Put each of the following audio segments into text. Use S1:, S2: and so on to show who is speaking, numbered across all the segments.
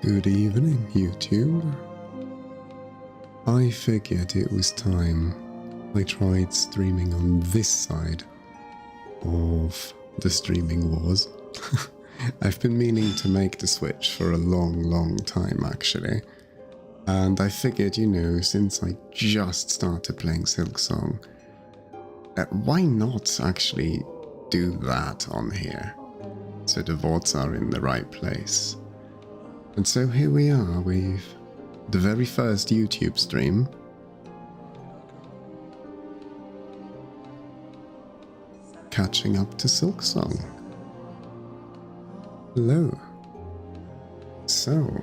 S1: Good evening, YouTube. I figured it was time I tried streaming on this side of the streaming wars. I've been meaning to make the switch for a long time actually. And I figured, you know, since I just started playing Silksong, why not actually do that on here? So the VODs are in the right place. And so here we are with the very first YouTube stream. Catching up to Silksong. Hello. So,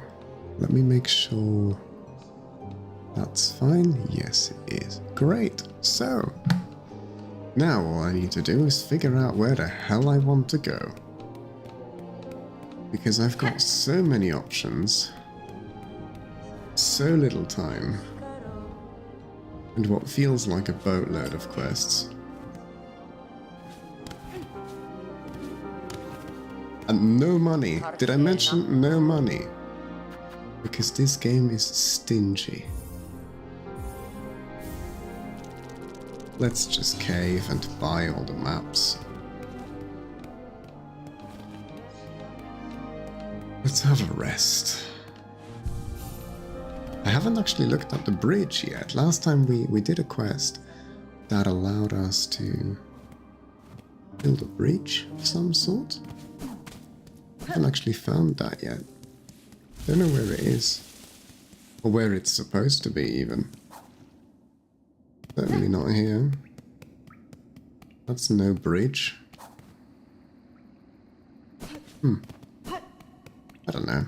S1: let me make sure that's fine. Yes, it is. Great. So, now all I need to do is figure out where the hell I want to go. Because I've got so many options, so little time, and what feels like a boatload of quests. And no money. Did I mention no money? Because this game is stingy. Let's just cave and buy all the maps. Let's have a rest. I haven't actually looked at the bridge yet. Last time we did a quest that allowed us to build a bridge of some sort. I haven't actually found that yet. Don't know where it is. Or where it's supposed to be, even. Certainly not here. That's no bridge. I don't know.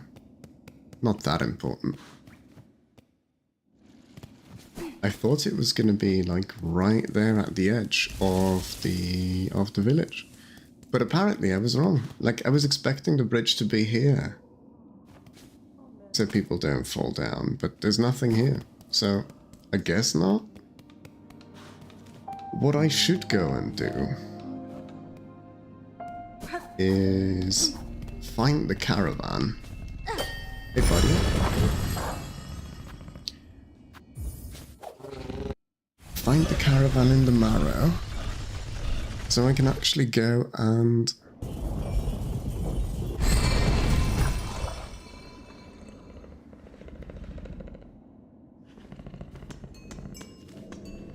S1: Not that important. I thought it was gonna be like right there at the edge of the village. But apparently I was wrong. Like, I was expecting the bridge to be here, so people don't fall down, but there's nothing here. So, I guess not. What I should go and do is find the caravan. Hey, buddy. Find the caravan in the marrow, so I can actually go and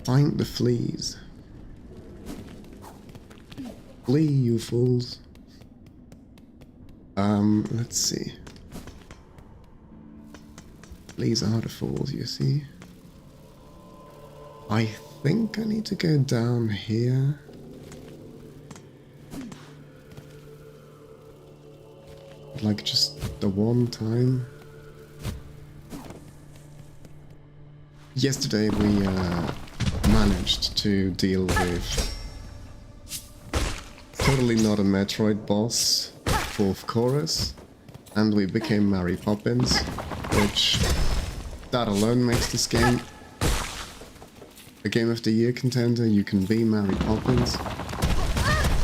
S1: find the fleas. Flee, you fools. Let's see. Fleas are the fools, you see. I think I need to go down here. Like just the one time. Yesterday we managed to deal with totally not a Metroid boss, 4th chorus, and we became Mary Poppins, which that alone makes this game a Game of the Year contender. You can be Mary Poppins.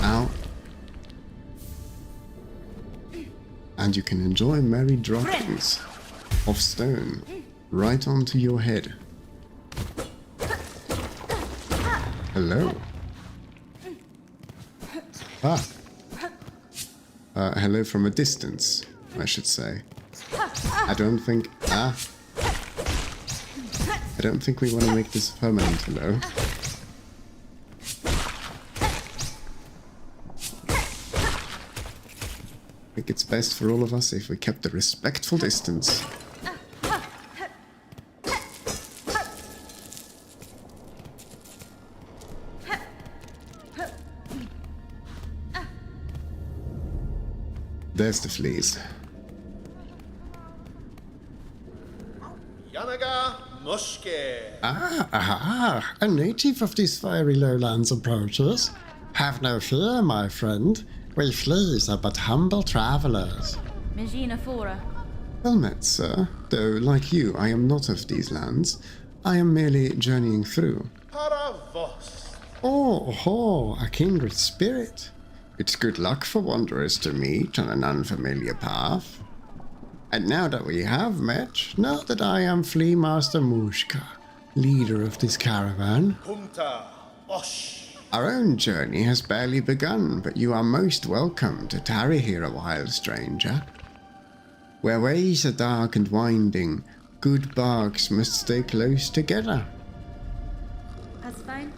S1: Ow. And you can enjoy merry droppings of stone right onto your head. Hello. Ah. Hello from a distance, I should say. I don't think we want to make this permanent hello. I think it's best for all of us if we kept a respectful distance. There's the fleas. A native of these fiery lowlands approaches. Have no fear, my friend. We fleas are but humble travelers. Well met, sir. Though, like you, I am not of these lands. I am merely journeying through. Oh, a kindred spirit. It's good luck for wanderers to meet on an unfamiliar path. And now that we have met, know that I am Flea Master Mushka, leader of this caravan. Our own journey has barely begun, but you are most welcome to tarry here a while, stranger. Where ways are dark and winding, good barks must stay close together.
S2: That's fine.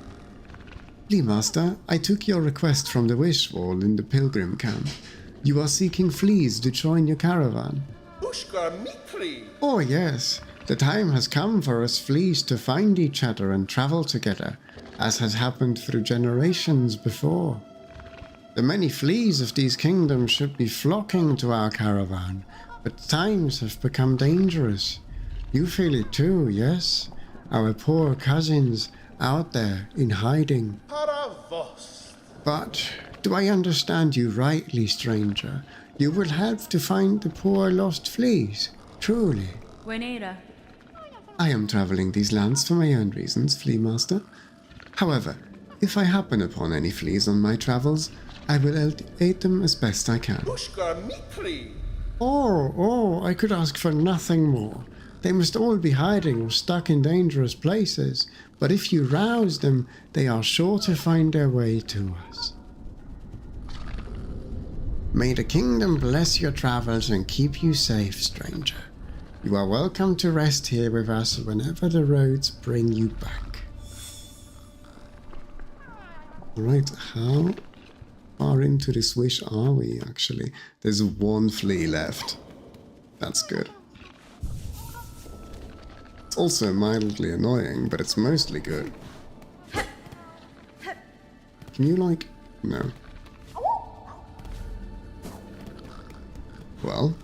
S1: Flea Master, I took your request from the wish wall in the pilgrim camp. You are seeking fleas to join your caravan. Oh yes, the time has come for us fleas to find each other and travel together, as has happened through generations before. The many fleas of these kingdoms should be flocking to our caravan, but times have become dangerous. You feel it too, yes? Our poor cousins out there in hiding. But do I understand you rightly, stranger? You will help to find the poor lost fleas, truly. I am traveling these lands for my own reasons, Flea Master. However, if I happen upon any fleas on my travels, I will aid them as best I can. Oh, I could ask for nothing more. They must all be hiding or stuck in dangerous places, but if you rouse them, they are sure to find their way to us. May the kingdom bless your travels and keep you safe, stranger. You are welcome to rest here with us whenever the roads bring you back. Alright, how far into this wish are we actually? There's one flea left. That's good. It's also mildly annoying, but it's mostly good. Can you like... No. Well...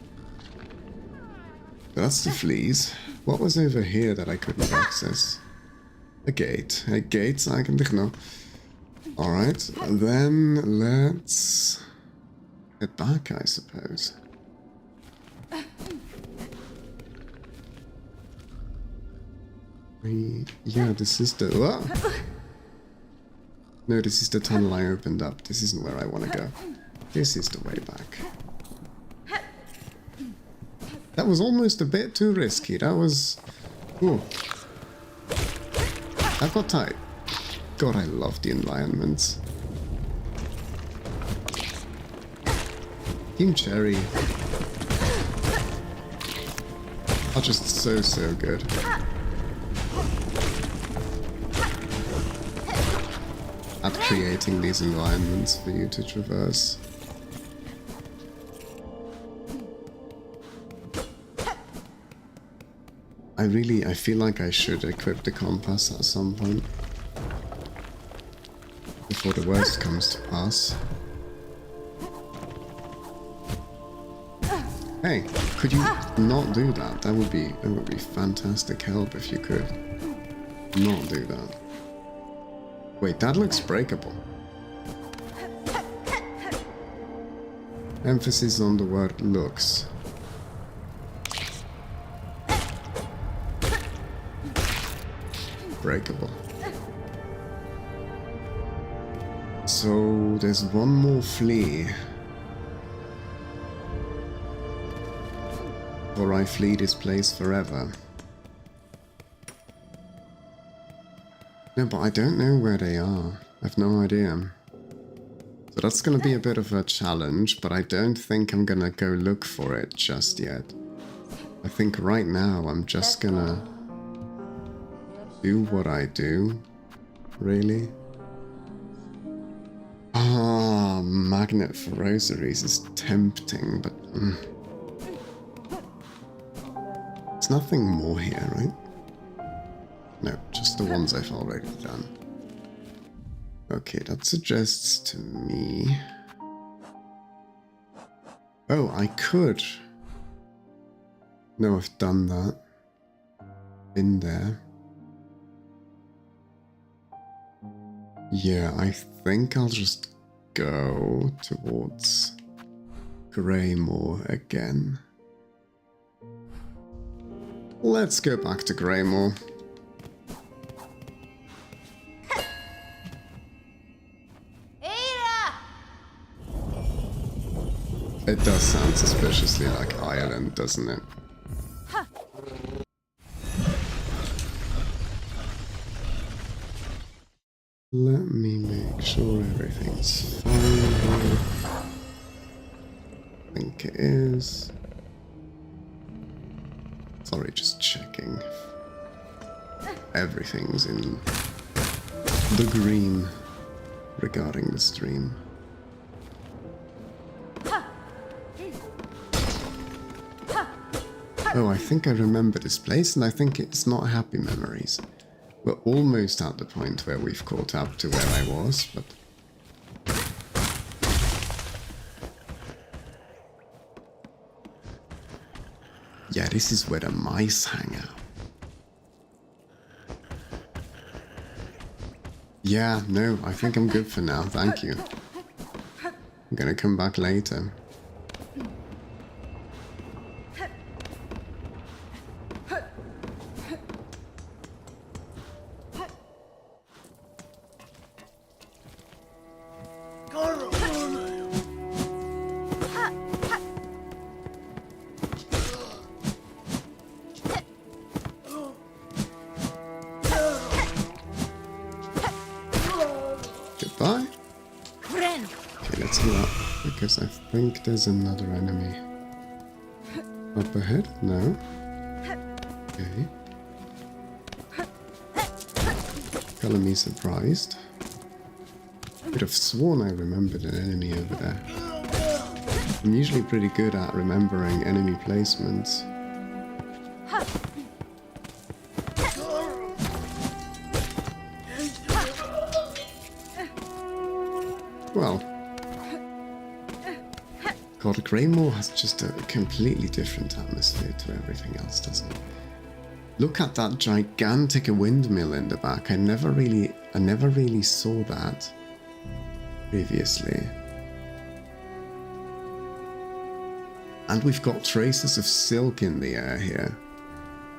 S1: That's the fleas. What was over here that I couldn't access? A gate. A gate eigentlich no. Alright, then let's get back, I suppose. Yeah, this is the... Oh! No, this is the tunnel I opened up. This isn't where I want to go. This is the way back. That was almost a bit too risky. That was... Ooh. That got tight. God, I love the environments. Team Cherry are just so good. At creating these environments for you to traverse. I feel like I should equip the compass at some point. Before the worst comes to pass. Hey, could you not do that? That would be fantastic help if you could not do that. Wait, that looks breakable. Emphasis on the word looks. Breakable. So there's one more flea. Or I flee this place forever. No, but I don't know where they are. I've no idea. So that's gonna be a bit of a challenge, but I don't think I'm gonna go look for it just yet. I think right now I'm just gonna do what I do, really. Ah, magnet for rosaries is tempting, but there's nothing more here, right? No, just the ones I've already done. Okay, that suggests to me... Oh, I could. No, I've done that. Been there. Yeah, I think I'll just go towards Greymore again. Let's go back to Greymore. It does sound suspiciously like Ireland, doesn't it? Let me make sure everything's fine here. I think it is. Sorry, just checking. Everything's in the green regarding the stream. Oh, I think I remember this place, and I think it's not Happy Memories. We're almost at the point where we've caught up to where I was, but... Yeah, this is where the mice hang out. Yeah, no, I think I'm good for now, thank you. I'm gonna come back later. Goodbye. Okay, let's heal up, because I think there's another enemy. Up ahead? No. Okay. Color me surprised. Could have sworn I remembered an enemy over there. I'm usually pretty good at remembering enemy placements. Well, God, Greymore has just a completely different atmosphere to everything else, doesn't it? Look at that gigantic windmill in the back. I never really saw that previously. And we've got traces of silk in the air here,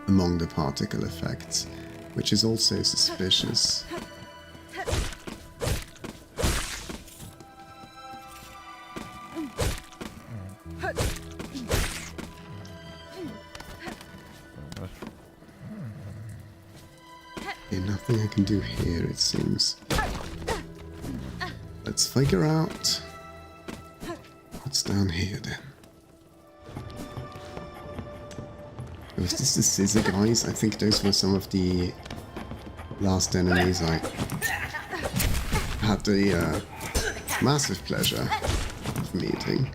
S1: among the particle effects, which is also suspicious. Okay, nothing I can do here, it seems. Let's figure out what's down here then. Was this the scissor guys? I think those were some of the last enemies I had the massive pleasure of meeting.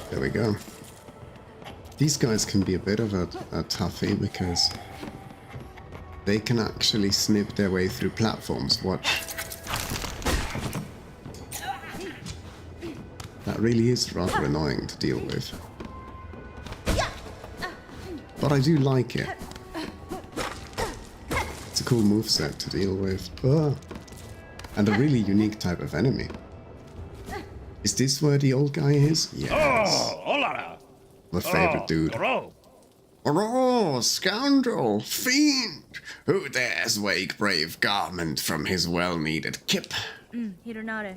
S1: There we go. These guys can be a bit of a toughie because they can actually snip their way through platforms. Watch. That really is rather annoying to deal with. But I do like it. It's a cool moveset to deal with. And a really unique type of enemy. Is this where the old guy is? Yes.
S3: Oh, hola!
S1: My favorite dude. Oh, scoundrel, fiend! Who dares wake brave Garment from his well-needed kip?
S2: Hironare.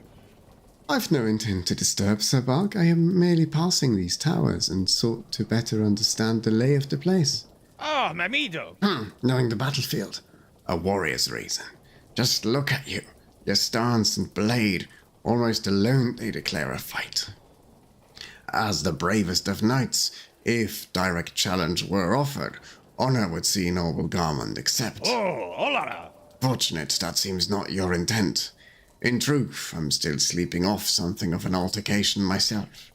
S1: I've no intent to disturb, Sir Bark. I am merely passing these towers and sought to better understand the lay of the place.
S3: Ah, Mamido!
S1: Knowing the battlefield. A warrior's reason. Just look at you. Your stance and blade. Almost alone they declare a fight. As the bravest of knights, if direct challenge were offered, honor would see noble Garmond accept.
S3: Oh, hola!
S1: Fortunate that seems not your intent. In truth, I'm still sleeping off something of an altercation myself.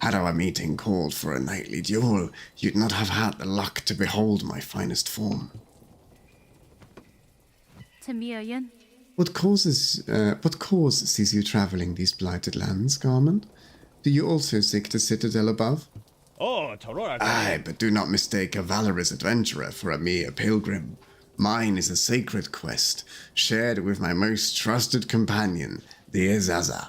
S1: Had our meeting called for a knightly duel, you'd not have had the luck to behold my finest form.
S2: Tamiayan.
S1: What cause sees you travelling these blighted lands, Garmond? Do you also seek the citadel above?
S3: Oh, Torora.
S1: Aye, but do not mistake a valorous adventurer for a mere pilgrim. Mine is a sacred quest, shared with my most trusted companion, the Azaza.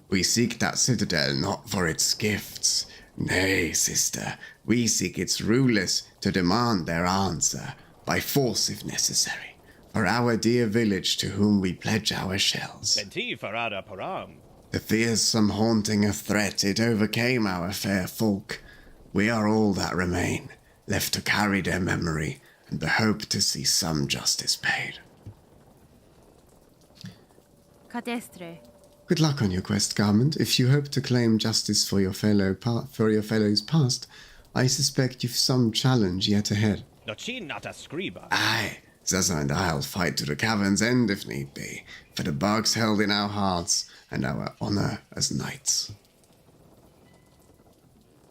S1: We seek that citadel not for its gifts. Nay, sister, we seek its rulers to demand their answer, by force if necessary, for our dear village to whom we pledge our shells.
S3: Benti farada param.
S1: The fearsome haunting of threat, it overcame our fair folk. We are all that remain, left to carry their memory, and the hope to see some justice paid.
S2: Cadestre.
S1: Good luck on your quest, Garment. If you hope to claim justice for your fellows past, I suspect you've some challenge yet ahead.
S3: Nochin nata scriba.
S1: Aye, Zaza and I'll fight to the cavern's end if need be, for the barks held in our hearts and our honor as knights.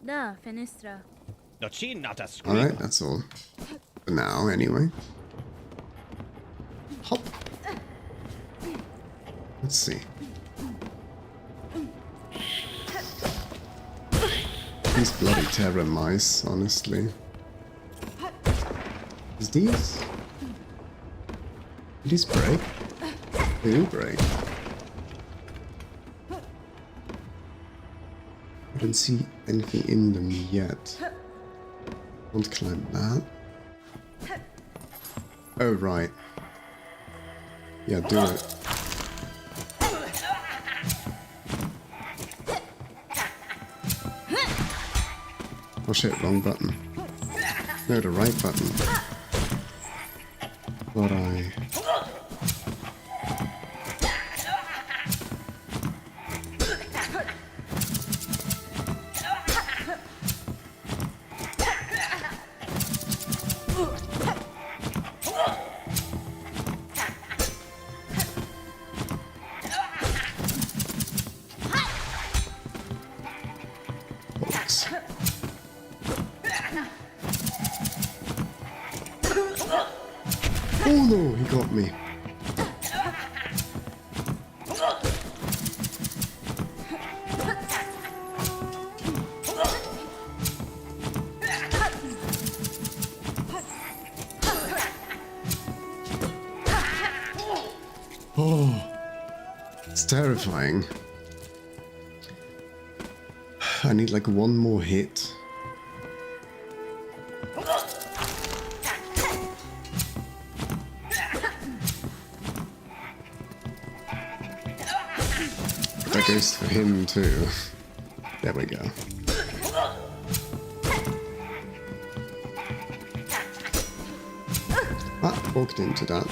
S2: Da, Fenestra.
S3: Nochin nata scriba.
S1: Alright, that's all. For now, anyway. Hop. Let's see. These bloody terror mice, honestly. Is these? Do these break? They do break. I don't see anything in them yet. Won't climb that. Oh, right. Yeah, do it. Oh shit, wrong button. No, the right button. But I... Books. Oh no, he got me. Oh, it's terrifying. I need like one more hit. That goes for him too. There we go. Ah, walked into that.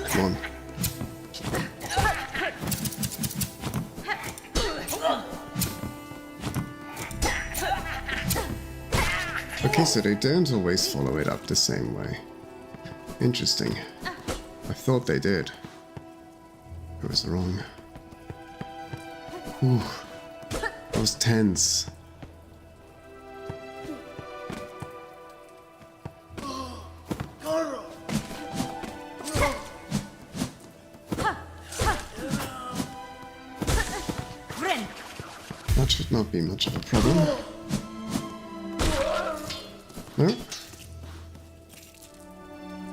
S1: Come on. Okay, so they don't always follow it up the same way. Interesting. I thought they did. I was wrong. Ooh, that was tense. That should not be much of a problem. No?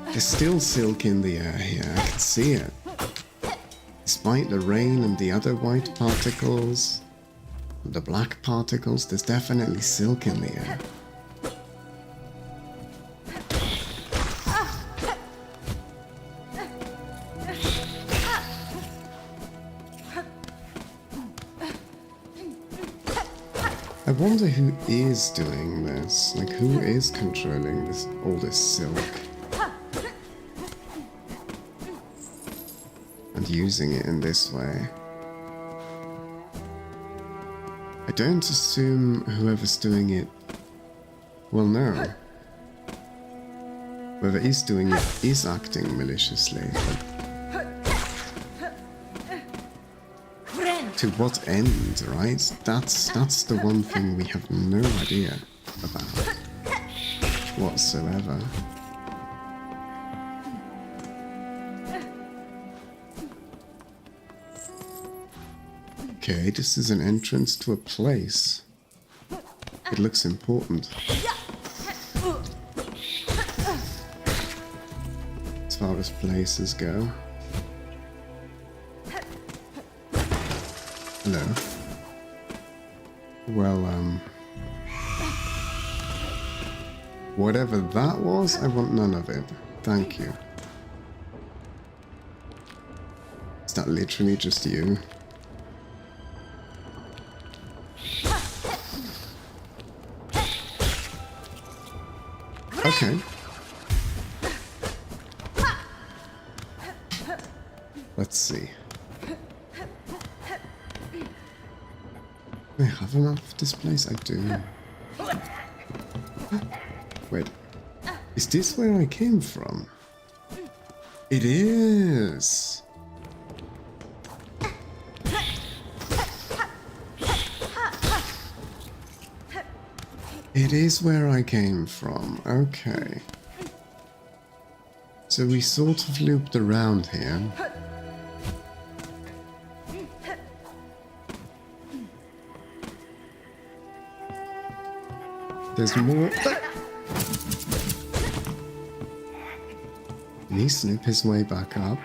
S1: There's still silk in the air here, I can see it. Despite the rain and the other white particles, the black particles, there's definitely silk in the air. I wonder who is doing this, like who is controlling this, all this silk? And using it in this way. I don't assume whoever's doing it will know. Whoever is doing it is acting maliciously, but to what end, right? That's the one thing we have no idea about whatsoever. Okay, this is an entrance to a place. It looks important. As far as places go. Hello. Well, whatever that was, I want none of it. Thank you. Is that literally just you? Okay. Let's see. I have a map of this place? I do. Wait. Is this where I came from? It is! It is where I came from. Okay. So we sort of looped around here. There's more. Can he snip his way back up?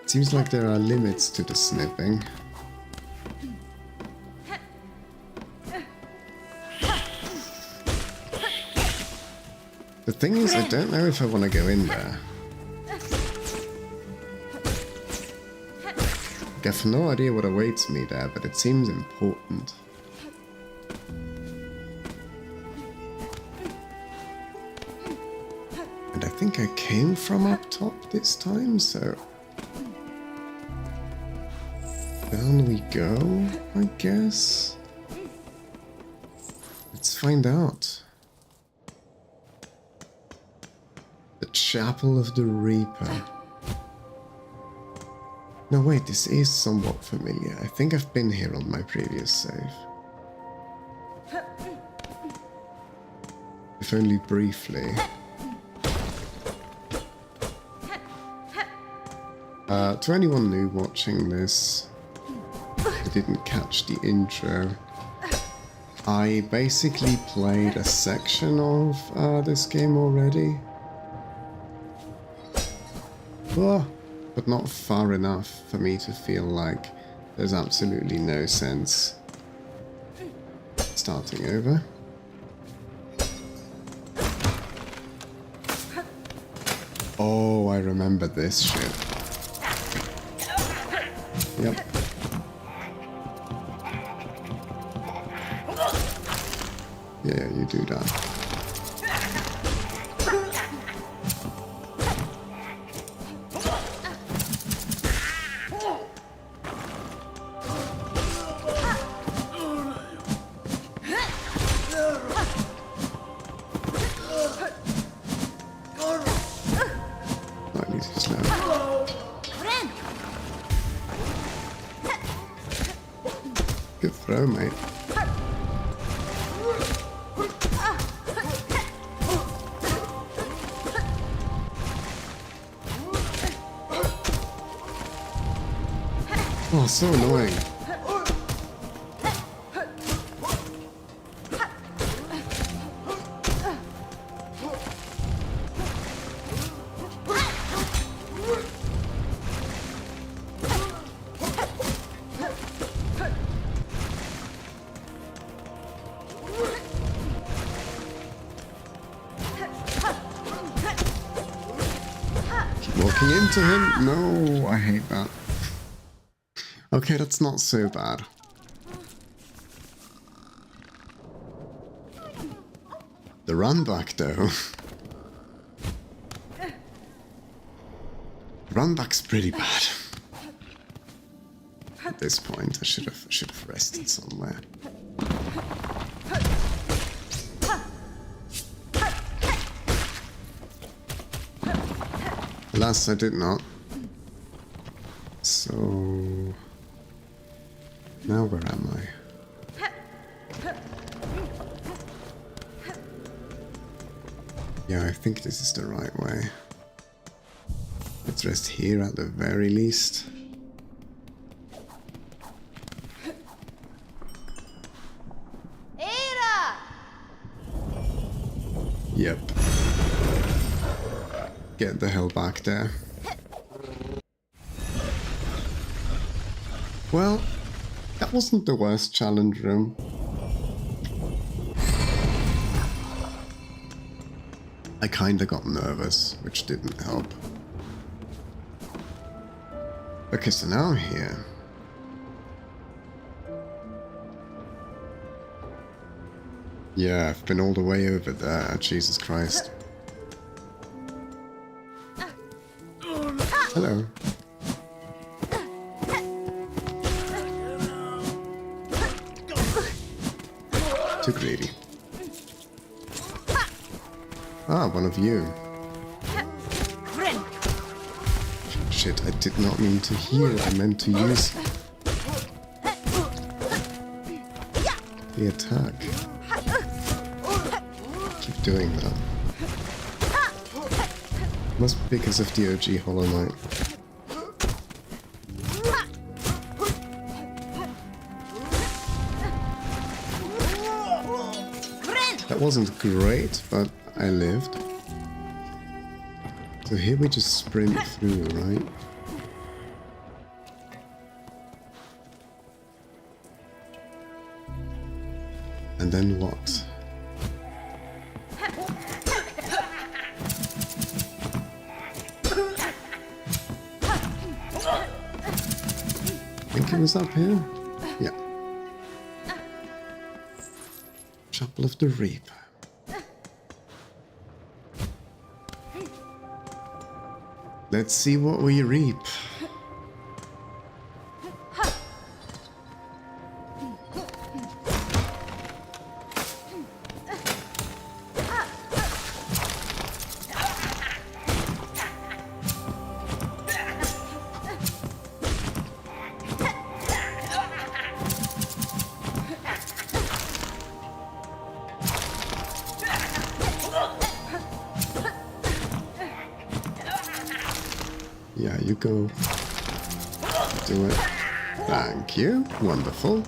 S1: Seems like there are limits to the snipping. thing is, I don't know if I want to go in there. I have no idea what awaits me there, but it seems important. And I think I came from up top this time, so... down we go, I guess. Let's find out. The Chapel of the Reaper. No, wait, this is somewhat familiar. I think I've been here on my previous save. If only briefly. To anyone new watching this, who didn't catch the intro, I basically played a section of this game already. But not far enough for me to feel like there's absolutely no sense starting over. Oh, I remember this shit. Yep. Yeah, you do that. Good throw, mate. Oh, so annoying. Walking into him? No, I hate that. Okay, that's not so bad. The run back though. Run back's pretty bad. At this point, I should have rested somewhere. Alas, I did not. So... now where am I? Yeah, I think this is the right way. Let's rest here at the very least. Yep. Get the hell back there. Well, that wasn't the worst challenge room. I kinda got nervous, which didn't help. Okay, so now I'm here. Yeah, I've been all the way over there, Jesus Christ. Hello. Too greedy. Ah, one of you. Shit, I did not mean to heal, I meant to use the attack. Keep doing that. Must be because of the OG Hollow Knight. That wasn't great, but I lived. So here we just sprint through, right? And then what? think it was up here. Yeah. Chapel of the Reaper. Let's see what we reap. Yeah, you go. Do it. Thank you. Wonderful.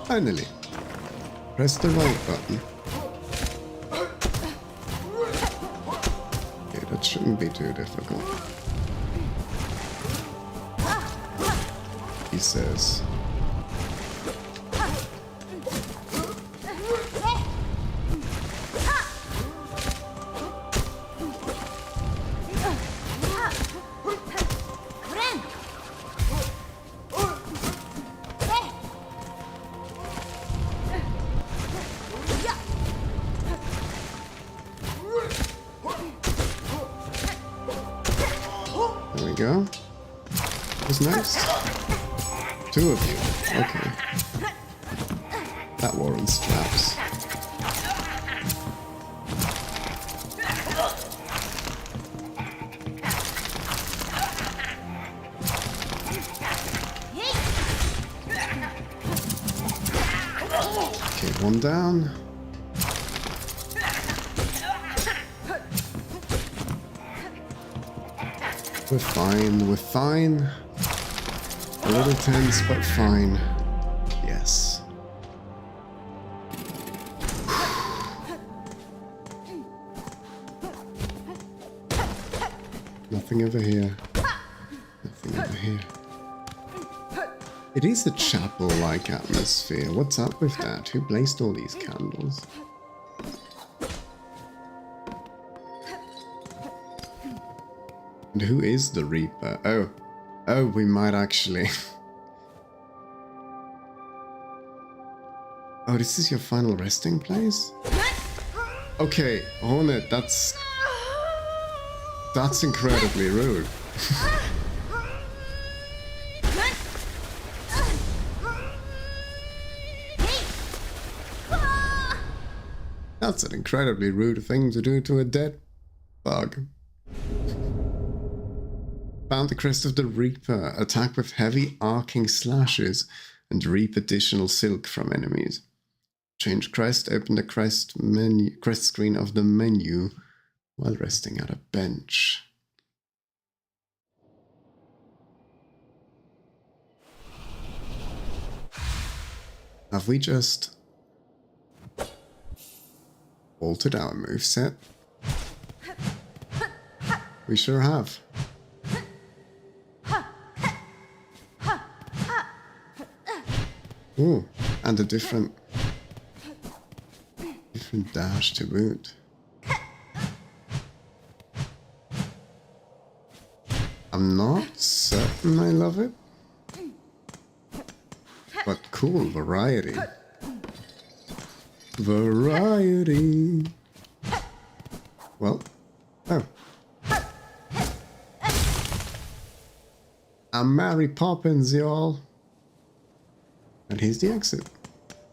S1: Finally. Press the right button. Okay, that shouldn't be too difficult. He says. There we go. Who's next? Two of you. Okay. That warrants traps. Okay, one down. We're fine, we're fine. A little tense, but fine. Yes. Nothing over here. Nothing over here. It is a chapel-like atmosphere. What's up with that? Who placed all these candles? And who is the Reaper? Oh, we might actually... Oh, this is your final resting place? Okay, Hornet, that's incredibly rude. That's an incredibly rude thing to do to a dead bug. Found the crest of the Reaper. Attack with heavy arcing slashes and reap additional silk from enemies. Change crest. Open the crest screen of the menu while resting at a bench. Have we just altered our moveset? We sure have. Ooh, and a different dash to boot. I'm not certain I love it, but cool, variety. Variety. Well, oh. I'm Mary Poppins, y'all. And here's the exit.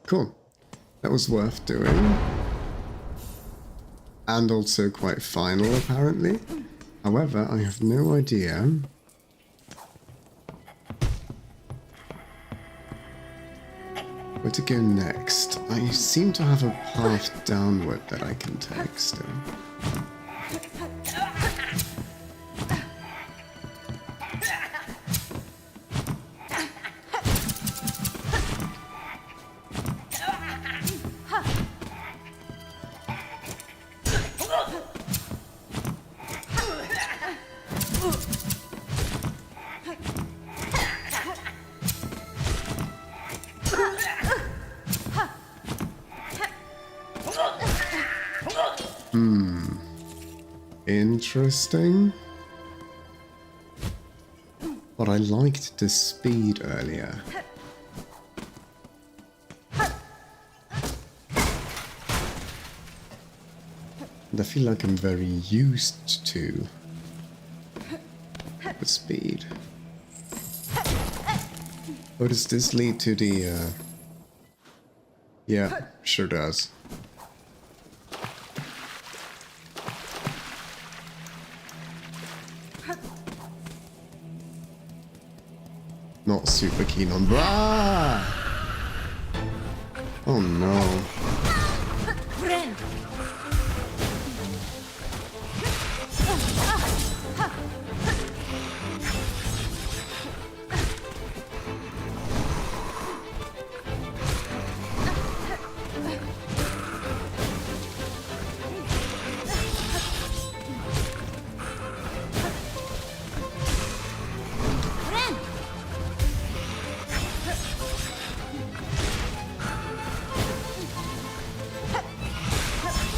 S1: Cool. That was worth doing. And also quite final, apparently. However, I have no idea where to go next. I seem to have a path downward that I can take still. Interesting. But I liked the speed earlier. And I feel like I'm very used to the speed. Oh, does this lead to the, Yeah, sure does. Not super keen on... Ah! Oh no.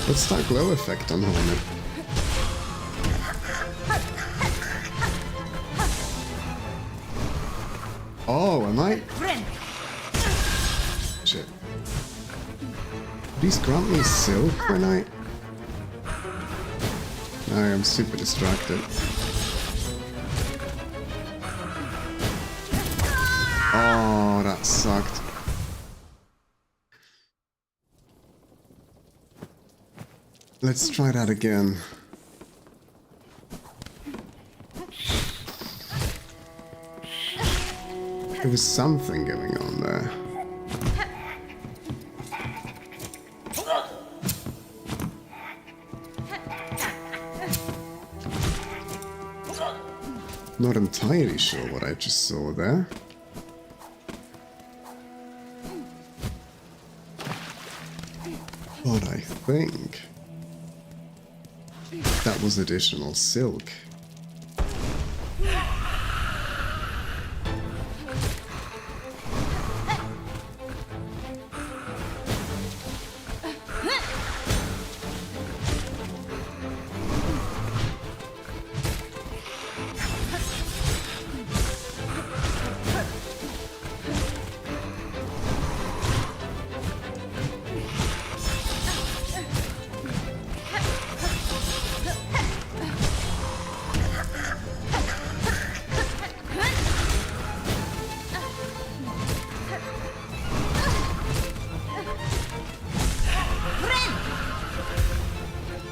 S1: What's that glow effect on Hornet? Oh, am I? Shit. Please grant me silk when I... No, I'm super distracted. Oh, that sucked. Let's try that again. There was something going on there. Not entirely sure what I just saw there. But I think that was additional silk.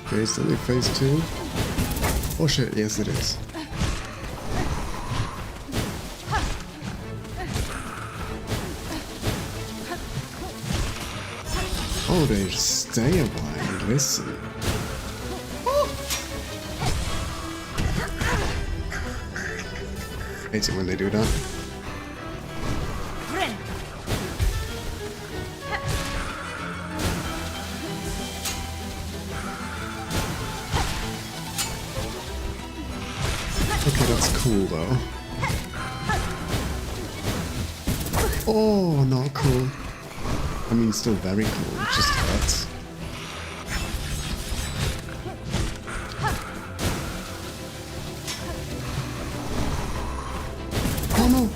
S1: Okay, is that only phase 2? Oh shit, yes it is. Oh, they stay a while and listen. Hate it when they do that. Okay, that's cool though. Oh, not cool. I mean, still very cool, it just hurts. Oh no!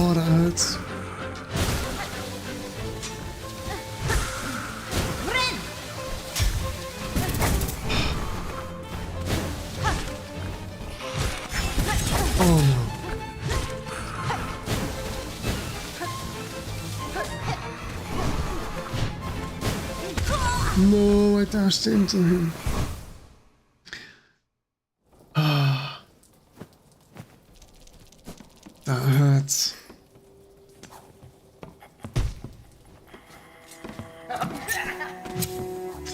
S1: Oh, that hurts. Oh no. No, I dashed into him. Ah. That hurts.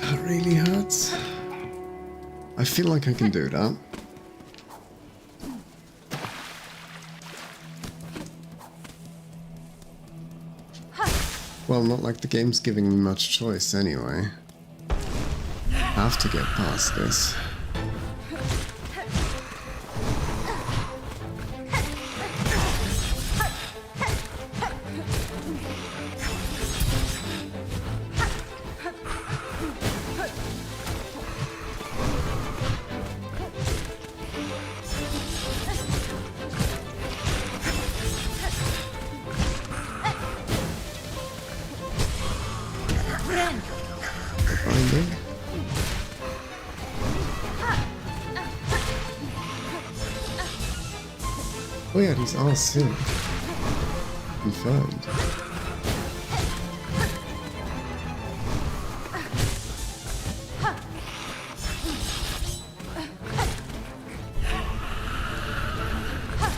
S1: That really hurts. I feel like I can do that. Well, not like the game's giving me much choice anyway. Have to get past this. Finding. Oh yeah, these are silk. Confirmed.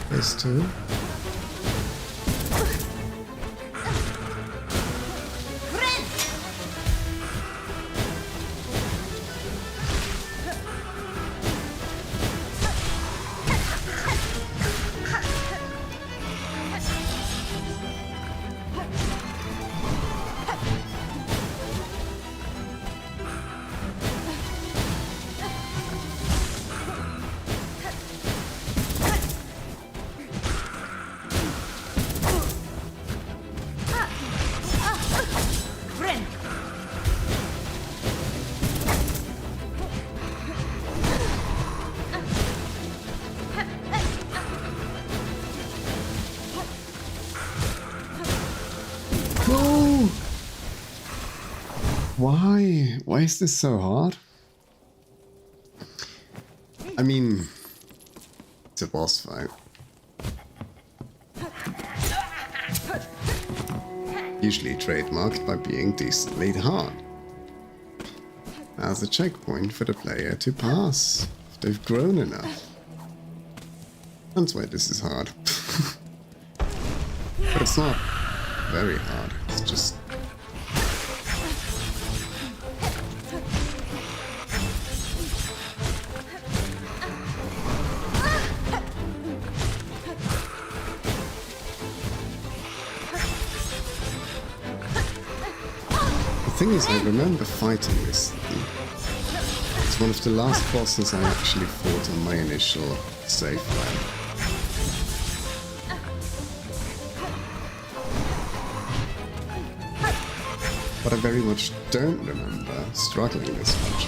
S1: There's two. No! Why? Why is this so hard? I mean, it's a boss fight. Usually trademarked by being decently hard. As a checkpoint for the player to pass if they've grown enough. That's why this is hard. But it's not very hard, it's just... The thing is, I remember fighting this thing. It's one of the last bosses I actually fought on my initial save file. But I very much don't remember struggling this much.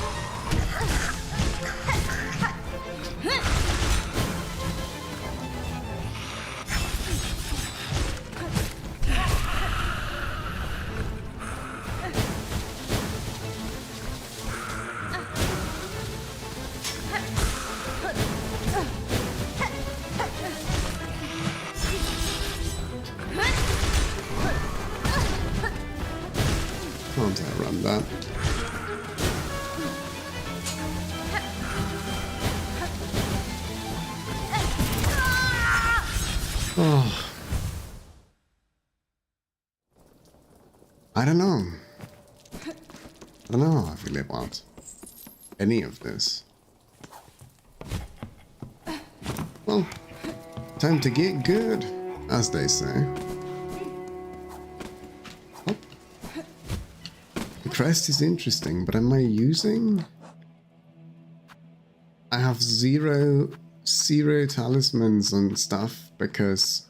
S1: Can't outrun that. Oh. I don't know. I don't know how I feel about any of this. Well, time to get good, as they say. Oh. The crest is interesting, but am I using? I have zero talismans and stuff because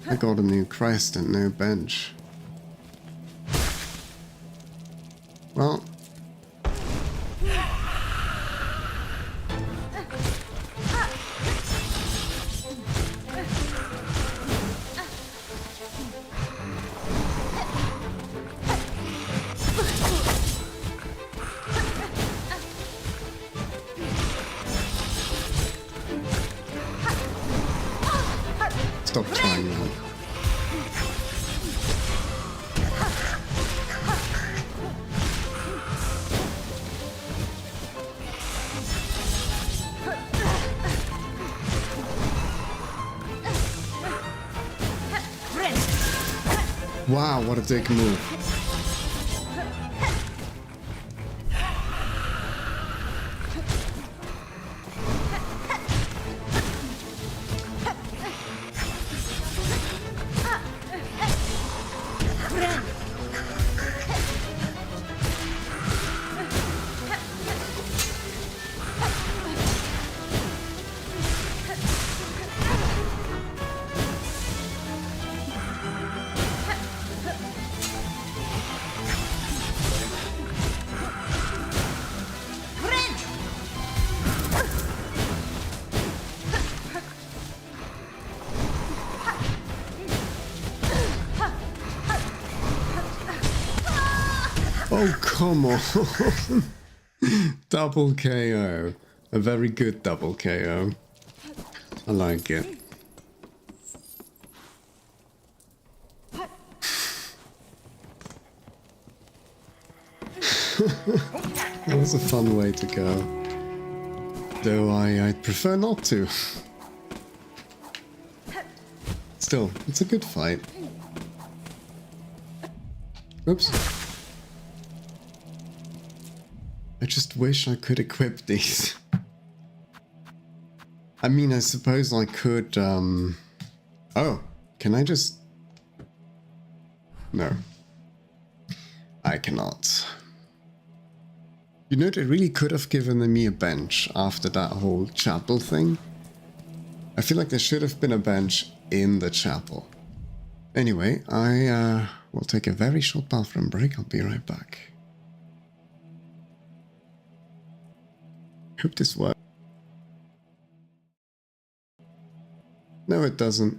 S1: I got a new crest and no bench. Well, stop trying that. Wow, what a dick move. Oh, come on. Double KO. A very good double KO. I like it. That was a fun way to go. Though I'd prefer not to. Still, it's a good fight. Oops. I just wish I could equip these. I mean, I suppose I could, Oh, can I just... No. I cannot. You know, they really could have given me a bench after that whole chapel thing. I feel like there should have been a bench in the chapel. Anyway, I will take a very short bathroom break. I'll be right back. Hope this works. No, it doesn't.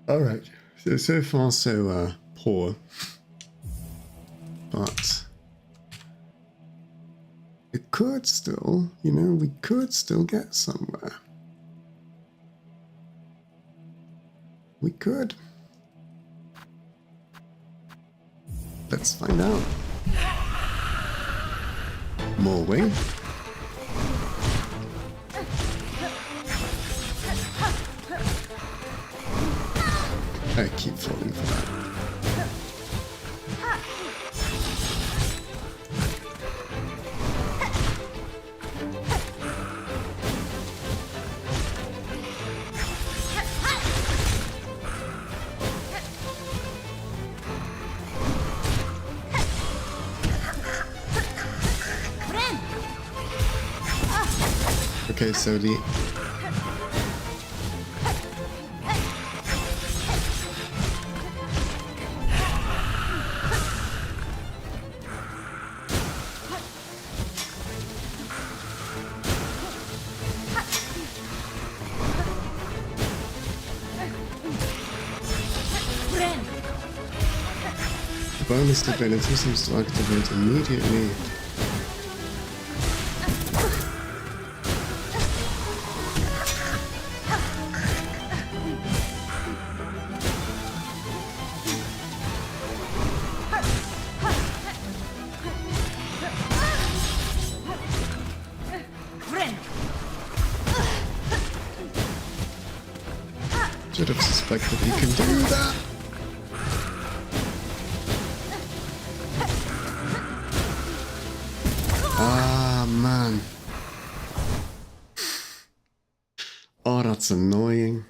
S1: Alright, so far so poor, but it could still, you know, we could still get somewhere. We could. Let's find out. More wing. I keep falling for that. Okay, so the... bonus ability seems to activate immediately. Should have suspected he can do that. Ah, man. Oh, that's annoying.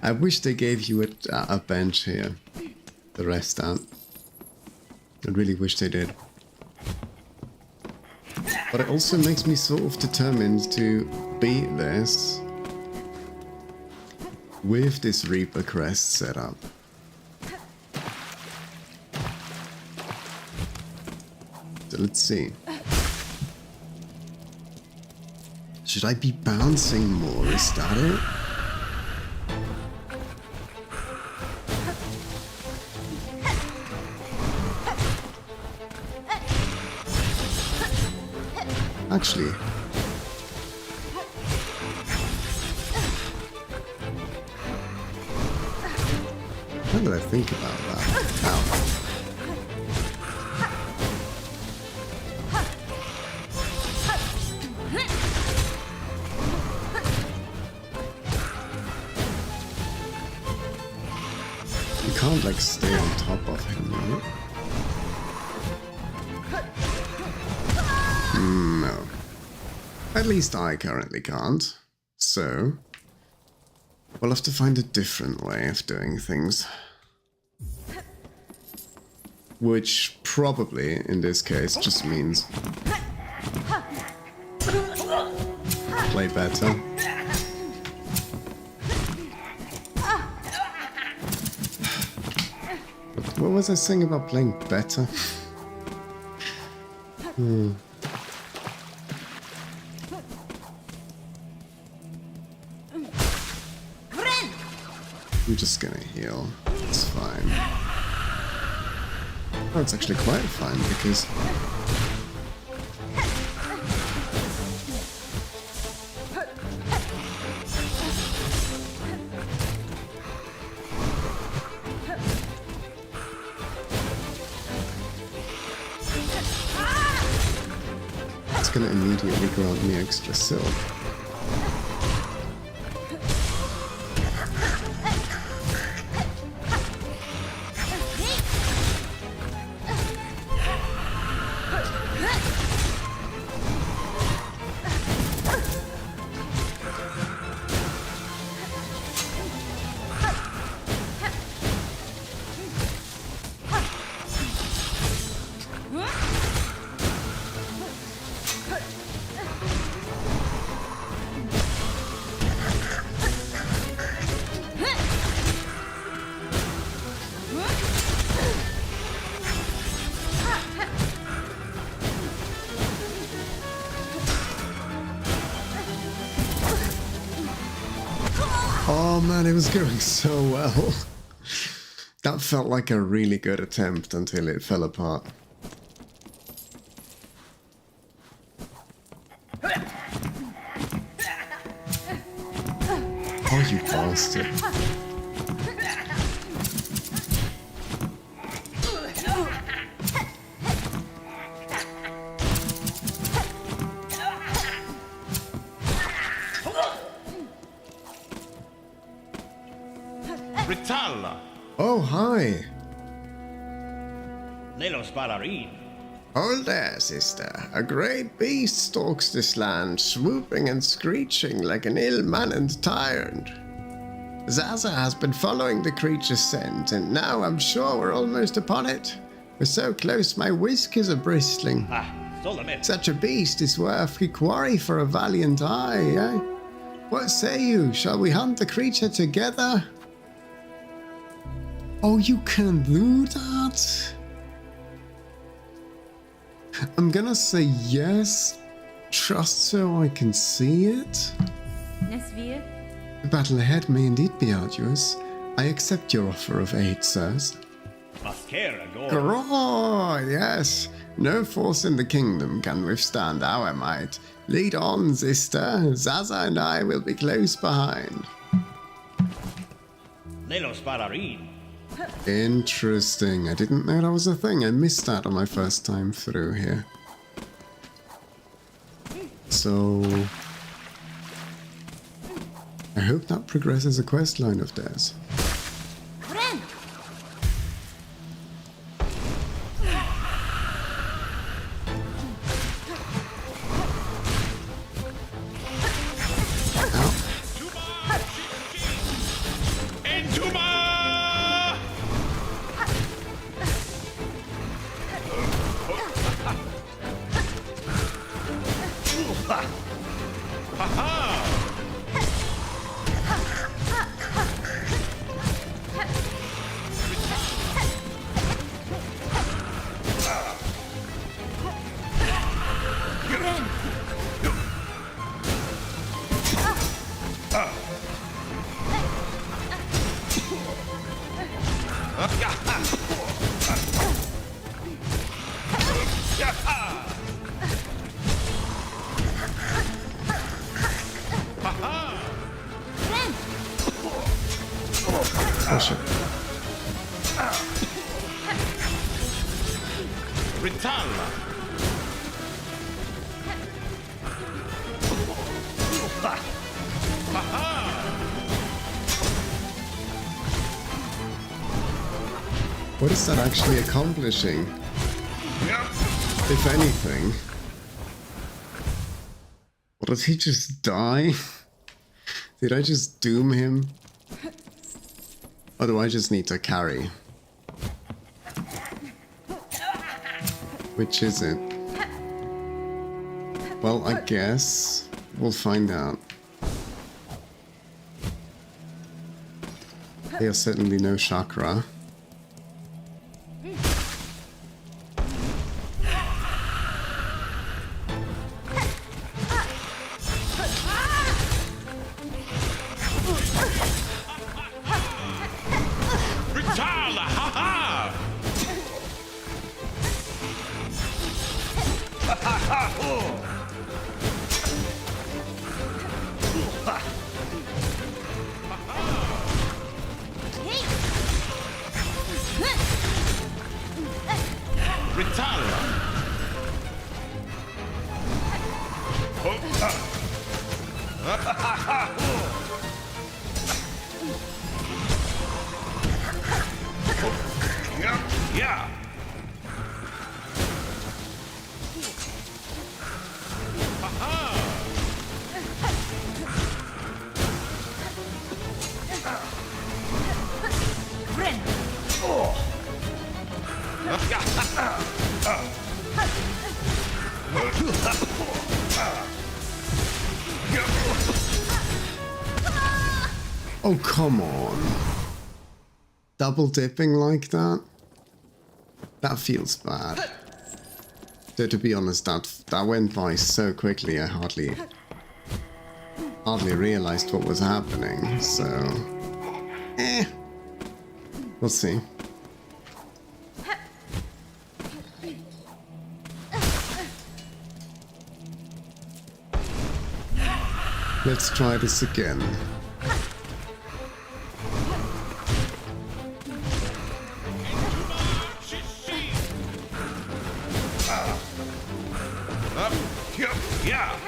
S1: I wish they gave you a bench here. The rest out. I really wish they did. But it also makes me sort of determined to beat this with this Reaper crest set up. So let's see. Should I be bouncing more? Is that it? Actually, how did I think about that? Ow. You can't like stay on top of him, right? No. At least I currently can't. So, we'll have to find a different way of doing things. Which probably, in this case, just means play better. What was I saying about playing better? I'm just gonna heal. It's fine. Oh, it's actually quite fine because it's gonna immediately grant me extra silk. Oh man, it was going so well. That felt like a really good attempt until it fell apart. Oh, you bastard.
S3: Ritalla!
S1: Oh, hi.
S3: Lelos Balarin!
S1: Hold there, sister. A great beast stalks this land, swooping and screeching like an ill-mannered tyrant. Zaza has been following the creature's scent, and now I'm sure we're almost upon it. We're so close my whiskers are bristling.
S3: Ah, Solomon!
S1: Such a beast is worth a quarry for a valiant eye, eh? What say you? Shall we hunt the creature together? Oh, you can do that? I'm gonna say yes, just so I can see it.
S2: Nesvir?
S1: The battle ahead may indeed be arduous. I accept your offer of aid, sirs.
S3: Mascara Gore!
S1: Grrrr, yes. No force in the kingdom can withstand our might. Lead on, sister. Zaza and I will be close behind.
S3: Lelos Balarin!
S1: Interesting. I didn't know that was a thing. I missed that on my first time through here. So, I hope that progresses a quest line of theirs.
S2: Ren!
S3: Entuma!
S1: Oh shit.
S3: Ritalla!
S1: What is that actually accomplishing? If anything. Or does he just die? Did I just doom him? Or do I just need to carry? Which is it? Well, I guess we'll find out. There's certainly no chakra.
S3: Ritalla! Ha ha! Ritalla! Yeah!
S2: Ren!
S1: Oh, come on. Double dipping like that? That feels bad. So to be honest, that went by so quickly I hardly realized what was happening, so... We'll see. Let's try this again.
S3: Yeah!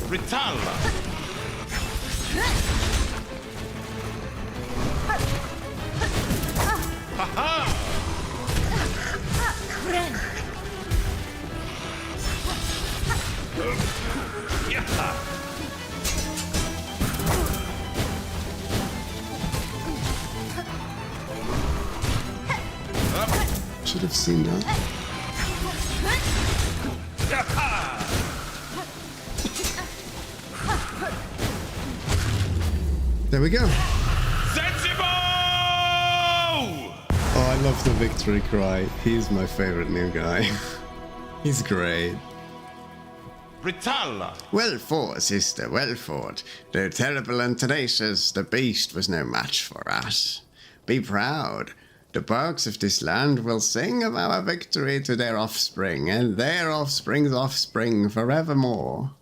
S3: Ritalla! Ha
S2: Ren!
S3: Yeah!
S1: Should have seen that. There we go.
S3: Sensible!
S1: Oh, I love the victory cry. He's my favorite new guy. He's great.
S3: Britalla.
S1: Well fought, sister, well fought. Though terrible and tenacious, the beast was no match for us. Be proud. The barks of this land will sing of our victory to their offspring, and their offspring's offspring forevermore.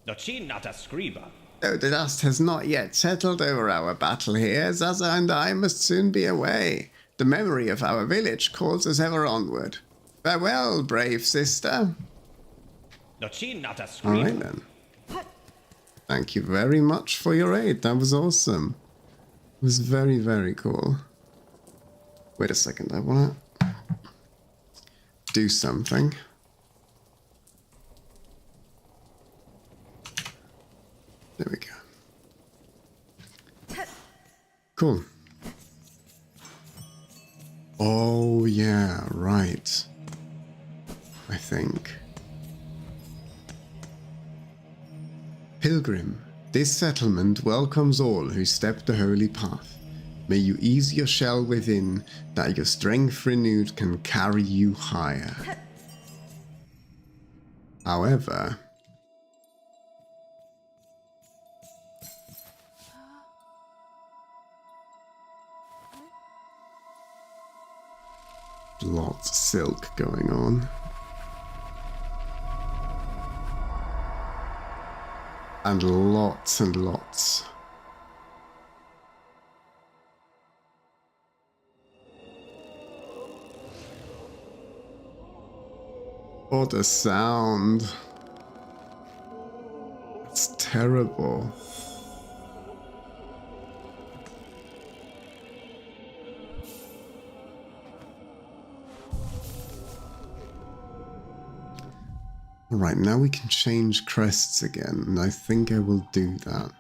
S3: Nocinata scriba.
S1: Though the dust has not yet settled over our battle here, Zaza and I must soon be away. The memory of our village calls us ever onward. Farewell, brave sister.
S3: Nocinata scriba.
S1: All right then. Thank you very much for your aid. That was awesome. It was very, very cool. Wait a second. I want to do something. There we go. Cool. Oh, yeah, right. I think. Pilgrim, this settlement welcomes all who step the holy path. May you ease your shell within, that your strength renewed can carry you higher. However, lots of silk going on. And lots and lots. Oh, the sound. It's terrible. Alright, now we can change crests again, and I think I will do that.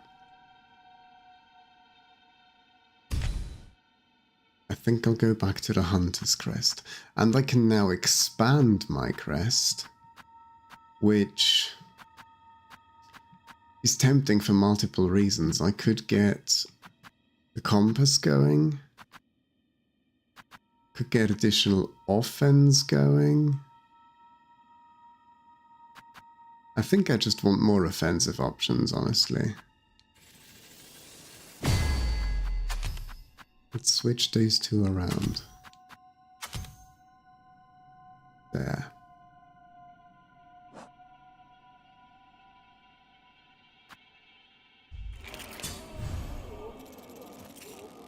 S1: I think I'll go back to the Hunter's Crest. And I can now expand my crest, which is tempting for multiple reasons. I could get the compass going, could get additional offense going. I think I just want more offensive options, honestly. Let's switch these two around. There.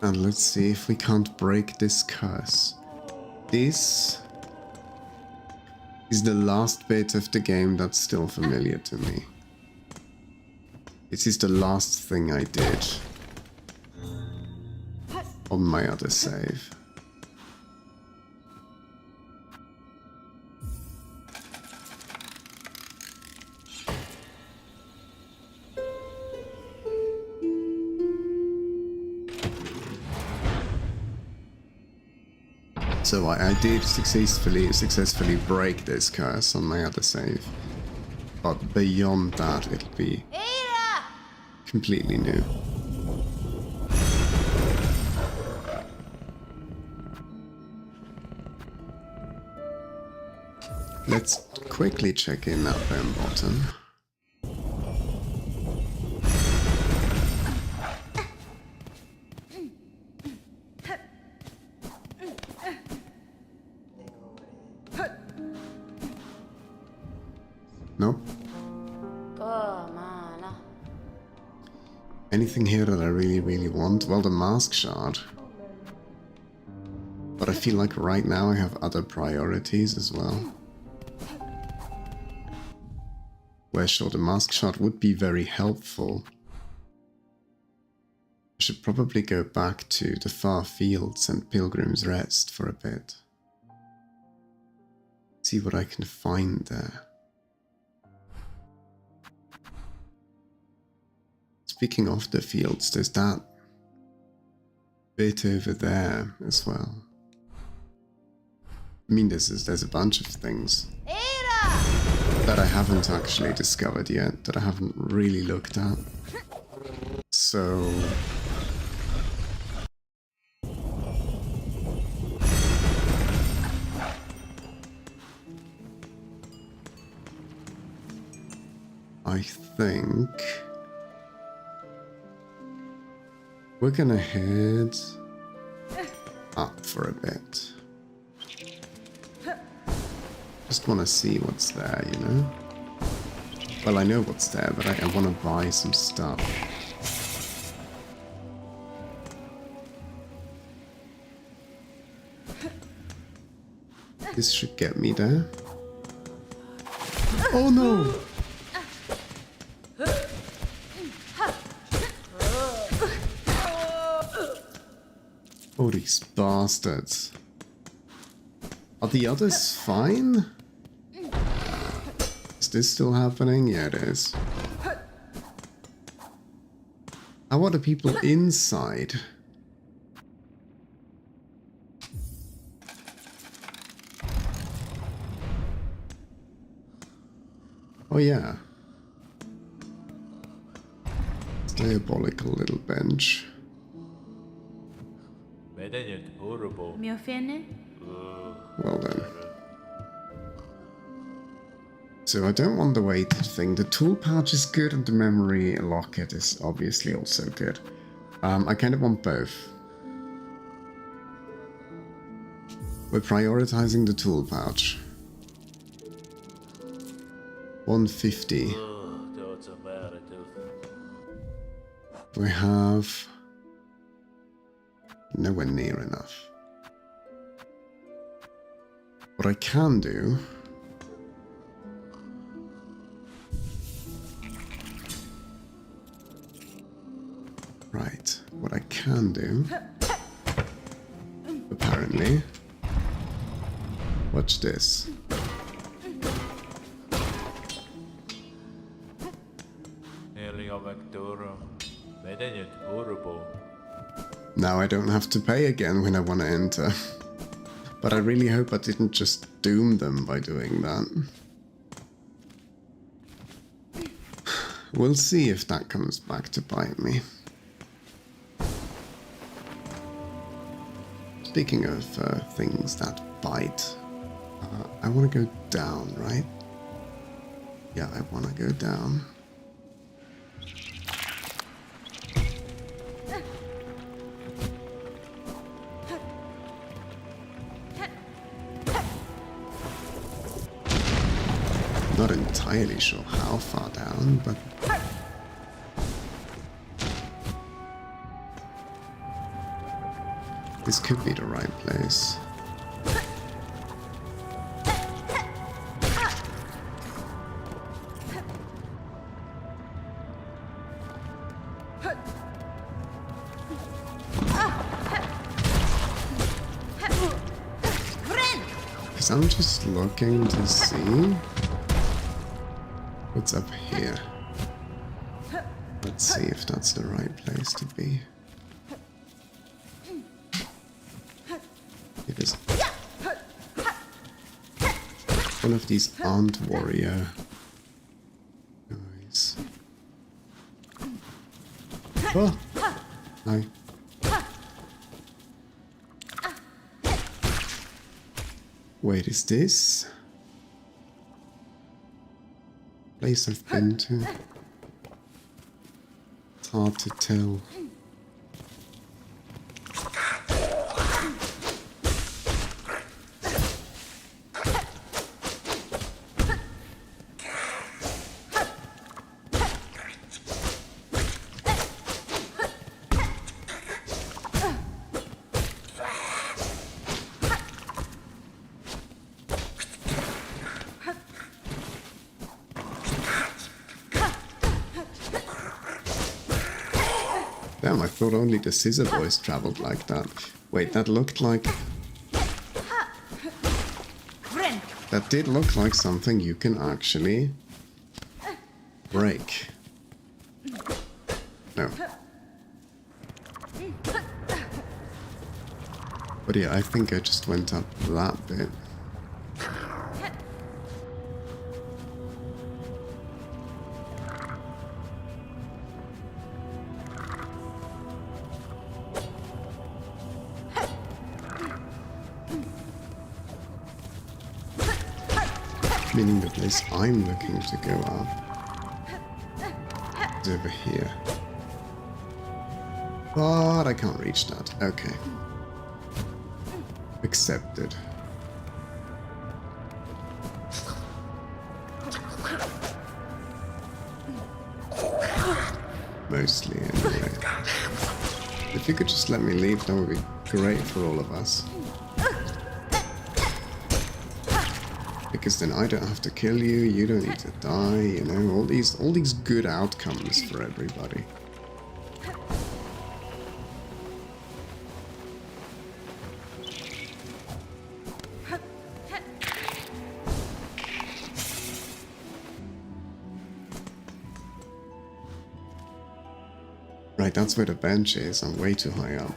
S1: And let's see if we can't break this curse. This is the last bit of the game that's still familiar to me. This is the last thing I did on my other save. So I did successfully break this curse on my other save. But beyond that, it'll be completely new. Let's quickly check in at Bottom. Nope. Anything here that I really want? Well, the mask shard. But I feel like right now I have other priorities as well. Where sure, the mask shard would be very helpful. I should probably go back to the far fields and Pilgrim's Rest for a bit. See what I can find there. Speaking of the fields, there's that bit over there as well. I mean, there's a bunch of things that I haven't actually discovered yet, that I haven't really looked at. So I think we're gonna head up for a bit. Just want to see what's there, you know? Well, I know what's there, but I want to buy some stuff. This should get me there. Oh no! Oh, these bastards. Are the others fine? Is this still happening? Yeah, it is. How are the people inside? Oh yeah. Diabolical little bench.
S2: Mio fene?
S1: Well then. So I don't want the weighted thing. The tool pouch is good and the memory locket is obviously also good. I kind of want both. We're prioritizing the tool pouch. 150. We have nowhere near enough. What I can do right, what I can do apparently, watch this. Now I don't have to pay again when I want to enter. But I really hope I didn't just doom them by doing that. We'll see if that comes back to bite me. Speaking of things that bite, I want to go down, right? Yeah, I want to go down. Not entirely sure how far down, but this could be the right place. Because I'm just looking to see what's up here. Let's see if that's the right place to be. It is. One of these aren't warrior guys. Oh! Hi. Wait, is this place I've been to? It's hard to tell. Damn, I thought only the scissor boys traveled like that. Wait, that looked like... That did look like something you can actually break. No. But yeah, I think I just went up that bit. Meaning the place I'm looking to go up it over here. But I can't reach that. Okay. Accepted. Mostly, anyway. If you could just let me leave, that would be great for all of us. Because then I don't have to kill you, you don't need to die, you know, all these good outcomes for everybody. Right, that's where the bench is. I'm way too high up.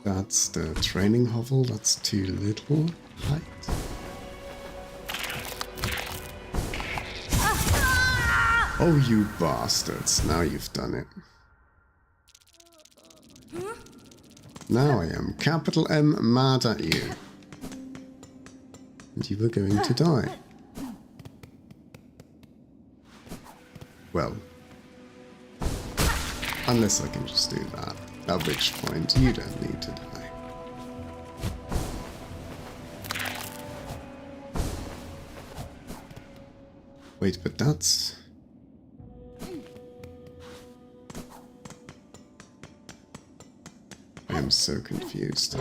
S1: That's the training hovel. That's too little height. Oh, you bastards. Now you've done it. Now I am, capital M, mad at you. And you were going to die. Well, unless I can just do that, at which point you don't need to die. Wait, but that's... I am so confused.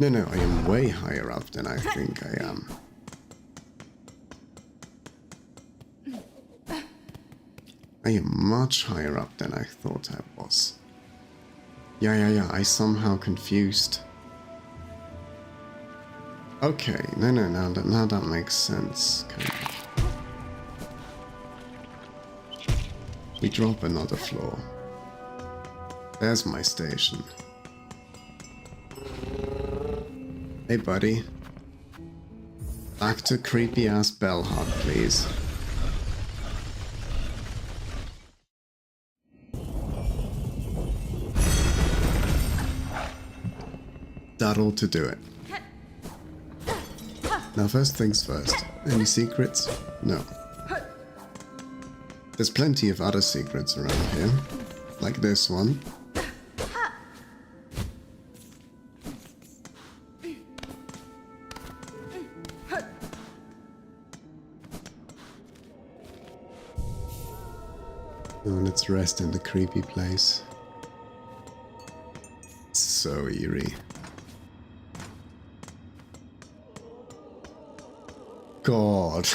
S1: No, I am way higher up than I think I am. I am much higher up than I thought I was. Yeah, I somehow confused. Okay, no, now that makes sense, kind of. We drop another floor. There's my station. Hey, buddy. Back to creepy-ass Bellhop, please. That ought to do it. Now, first things first. Any secrets? No. There's plenty of other secrets around here. Like this one. Oh, let's rest in the creepy place. It's so eerie. God.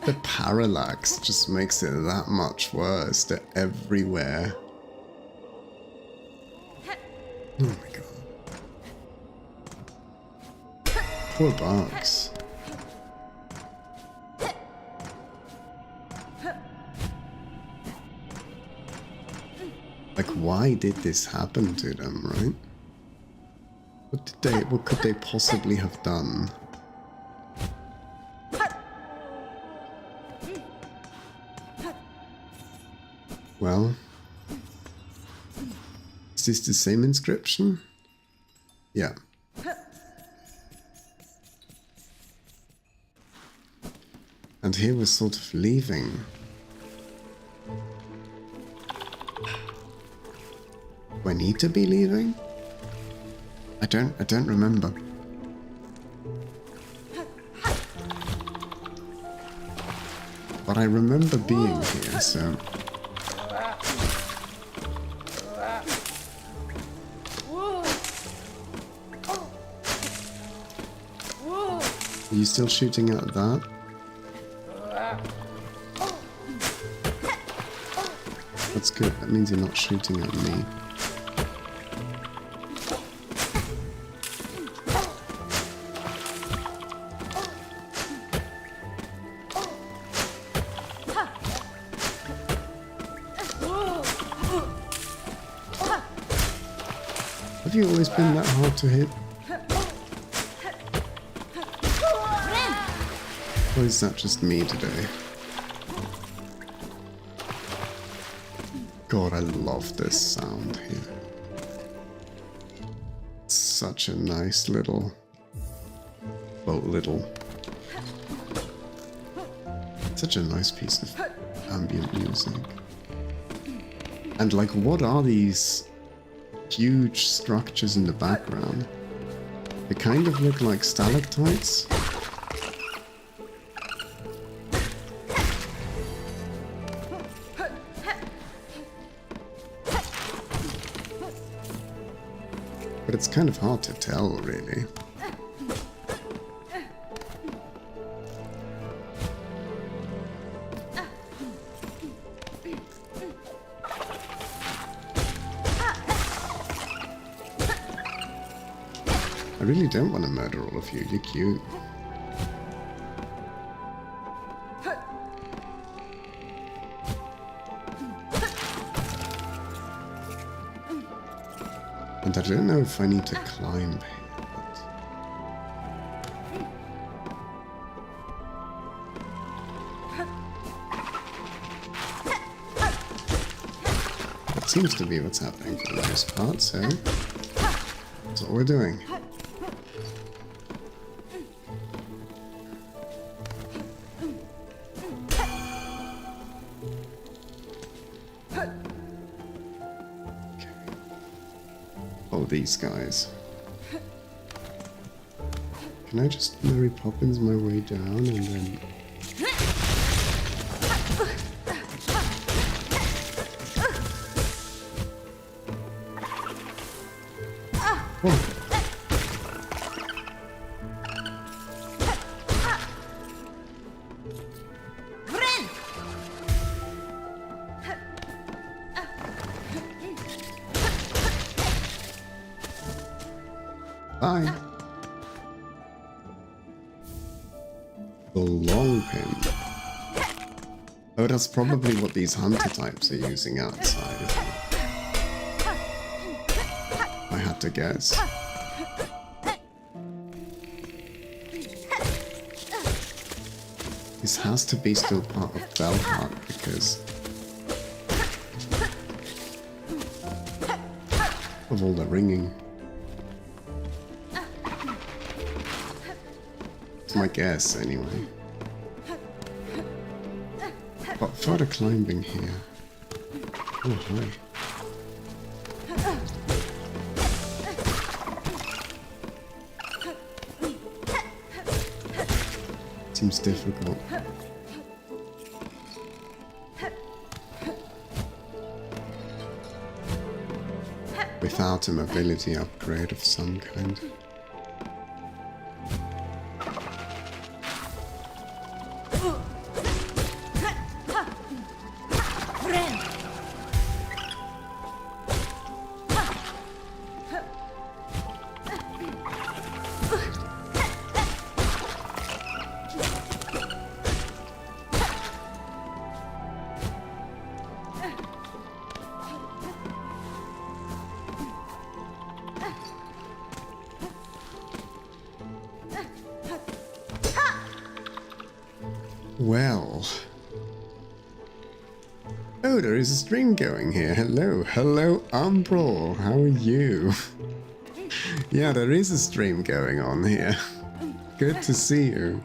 S1: The parallax just makes it that much worse. They're everywhere. Oh my god. Poor bugs. Like, why did this happen to them, right? What could they possibly have done? Well, is this the same inscription? Yeah. And here we're sort of leaving. Do I need to be leaving? I don't remember. But I remember being here, so... Are you still shooting at that? That's good, that means you're not shooting at me. Have you always been that hard to hit? Or is that just me today? God, I love this sound here. It's such a nice little... Well, little... Such a nice piece of ambient music. And like, what are these huge structures in the background? They kind of look like stalactites. But it's kind of hard to tell, really. I really don't want to murder all of you. You're cute. And I don't know if I need to climb here, but... That seems to be what's happening for the most part, so... That's what we're doing. These guys. Can I just Mary Poppins my way down and then... Whoa. Bye. The long pin. Oh, that's probably what these hunter types are using outside, isn't it? I had to guess. This has to be still part of Belheart because of all the ringing. It's my guess, anyway. But further climbing here. Oh, hi. Seems difficult. Without a mobility upgrade of some kind. Well. Oh, there is a stream going here. Hello. Hello, Umbral. How are you? Yeah, there is a stream going on here. Good to see you.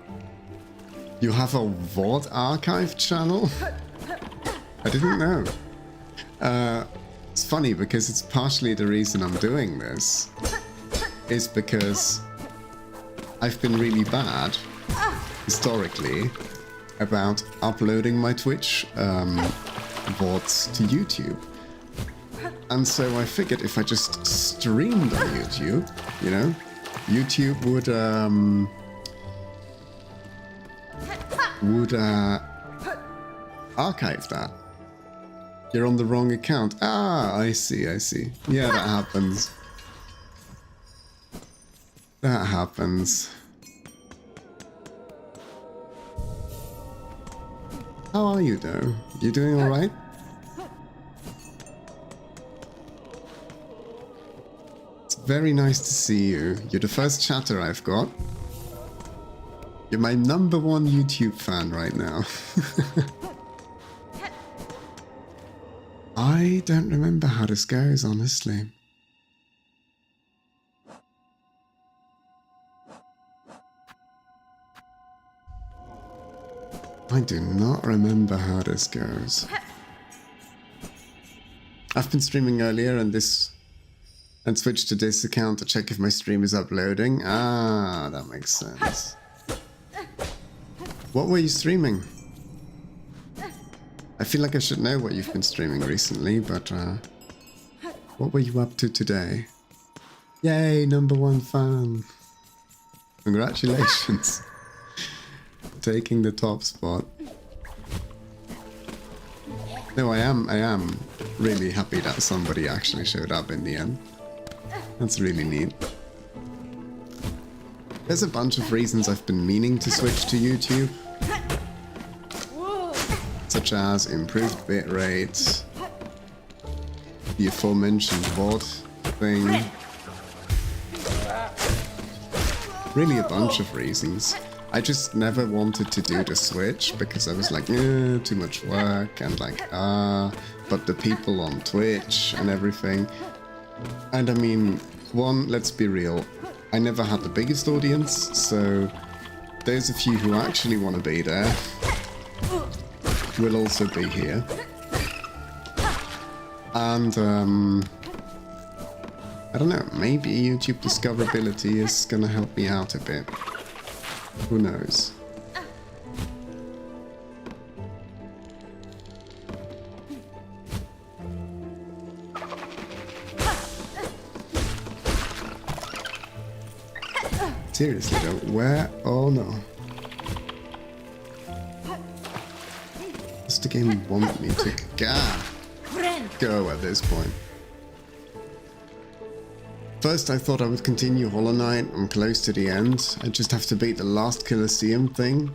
S1: You have a VOD archive channel? I didn't know. It's funny because it's partially the reason I'm doing this. Is because I've been really bad, historically, about uploading my Twitch VODs to YouTube. And so I figured if I just streamed on YouTube, you know, YouTube would archive that. You're on the wrong account. Ah, I see, I see. Yeah, that happens. That happens. How are you, though? You doing all right? It's very nice to see you. You're the first chatter I've got. You're my #1 YouTube fan right now. I don't remember how this goes, honestly. I do not remember how this goes. I've been streaming earlier and switched to this account to check if my stream is uploading. Ah, that makes sense. What were you streaming? I feel like I should know what you've been streaming recently, but what were you up to today? Yay, #1 fan. Congratulations. Taking the top spot. No, I am really happy that somebody actually showed up in the end. That's really neat. There's a bunch of reasons I've been meaning to switch to YouTube. Such as improved bitrate, the aforementioned VOD thing. Really a bunch of reasons. I just never wanted to do the switch because I was like, too much work and like, but the people on Twitch and everything. And I mean, one, let's be real, I never had the biggest audience, so there's a few who actually want to be there. Will also be here. And, I don't know, maybe YouTube discoverability is gonna help me out a bit. Who knows? Seriously though, where? Oh no. Does the game want me to go at this point? First I thought I would continue Hollow Knight. I'm close to the end. I just have to beat the last Colosseum thing.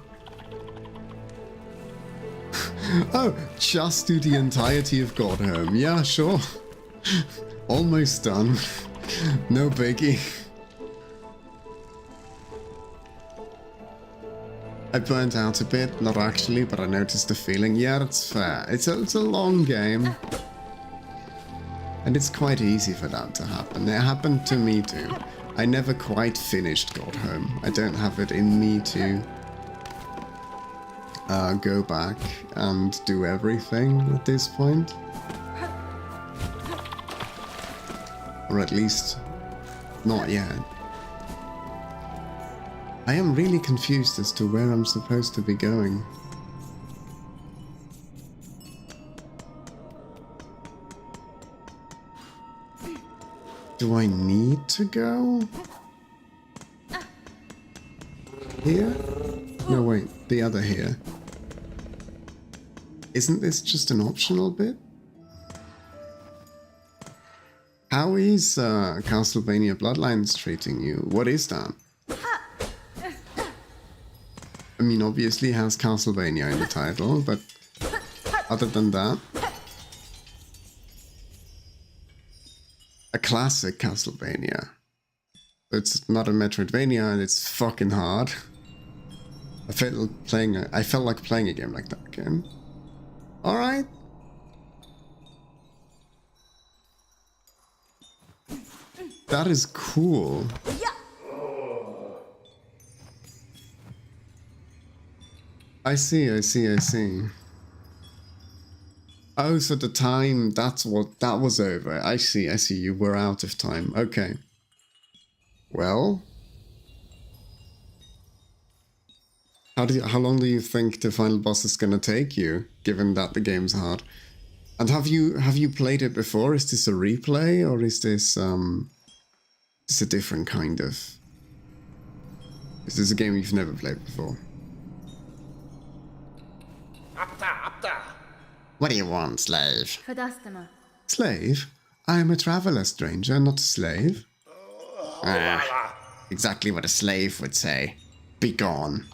S1: Oh, just do the entirety of Godhome. Yeah, sure. Almost done. No biggie. I burnt out a bit, not actually, but I noticed the feeling. Yeah, that's fair. It's a long game. And it's quite easy for that to happen. It happened to me too. I never quite finished Godhome. I don't have it in me to go back and do everything at this point. Or at least, not yet. I am really confused as to where I'm supposed to be going. Do I need to go? Here? No, wait, the other here. Isn't this just an optional bit? How is Castlevania Bloodlines treating you? What is that? I mean, obviously it has Castlevania in the title, but other than that... A classic Castlevania. It's not a Metroidvania and it's fucking hard. I felt like playing a game like that again. Alright. That is cool. I see. Oh, so the time, that was over. I see, you were out of time. Okay. Well. How long do you think the final boss is gonna take you, given that the game's hard? And have you played it before? Is this a replay, or is this a different kind of... Is this a game you've never played before? What do you want, slave? Slave? I am a traveler, stranger, not a slave. Exactly what a slave would say. Be gone.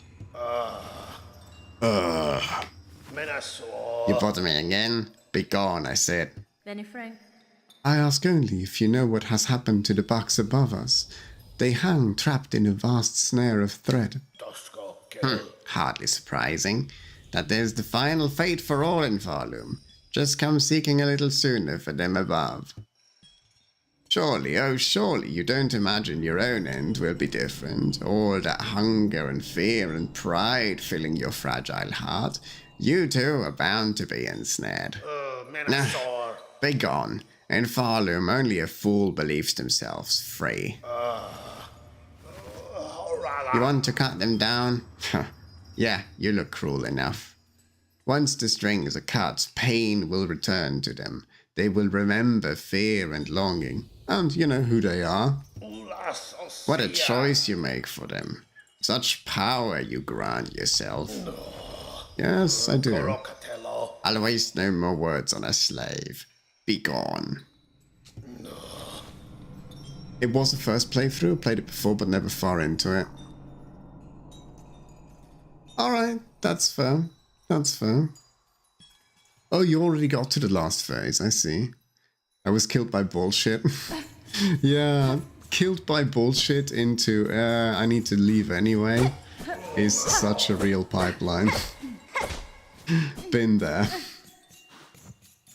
S1: You bother me again? Be gone, I said. I ask only if you know what has happened to the bucks above us. They hang trapped in a vast snare of thread. Hardly surprising that there's the final fate for all in Farloom. Just come seeking a little sooner for them above. Surely, oh surely, you don't imagine your own end will be different. All that hunger and fear and pride filling your fragile heart. You too are bound to be ensnared. Nah, be gone. In Farloom, only a fool believes themselves free. You want to cut them down? Yeah, you look cruel enough. Once the strings are cut, pain will return to them. They will remember fear and longing. And you know who they are. What a choice you make for them. Such power you grant yourself. Yes, I do. I'll waste no more words on a slave. Be gone. It was the first playthrough. Played it before, but never far into it. Alright, that's fair. That's fair. Oh, you already got to the last phase, I see. I was killed by bullshit. Yeah, killed by bullshit into, I need to leave anyway, is such a real pipeline. Been there.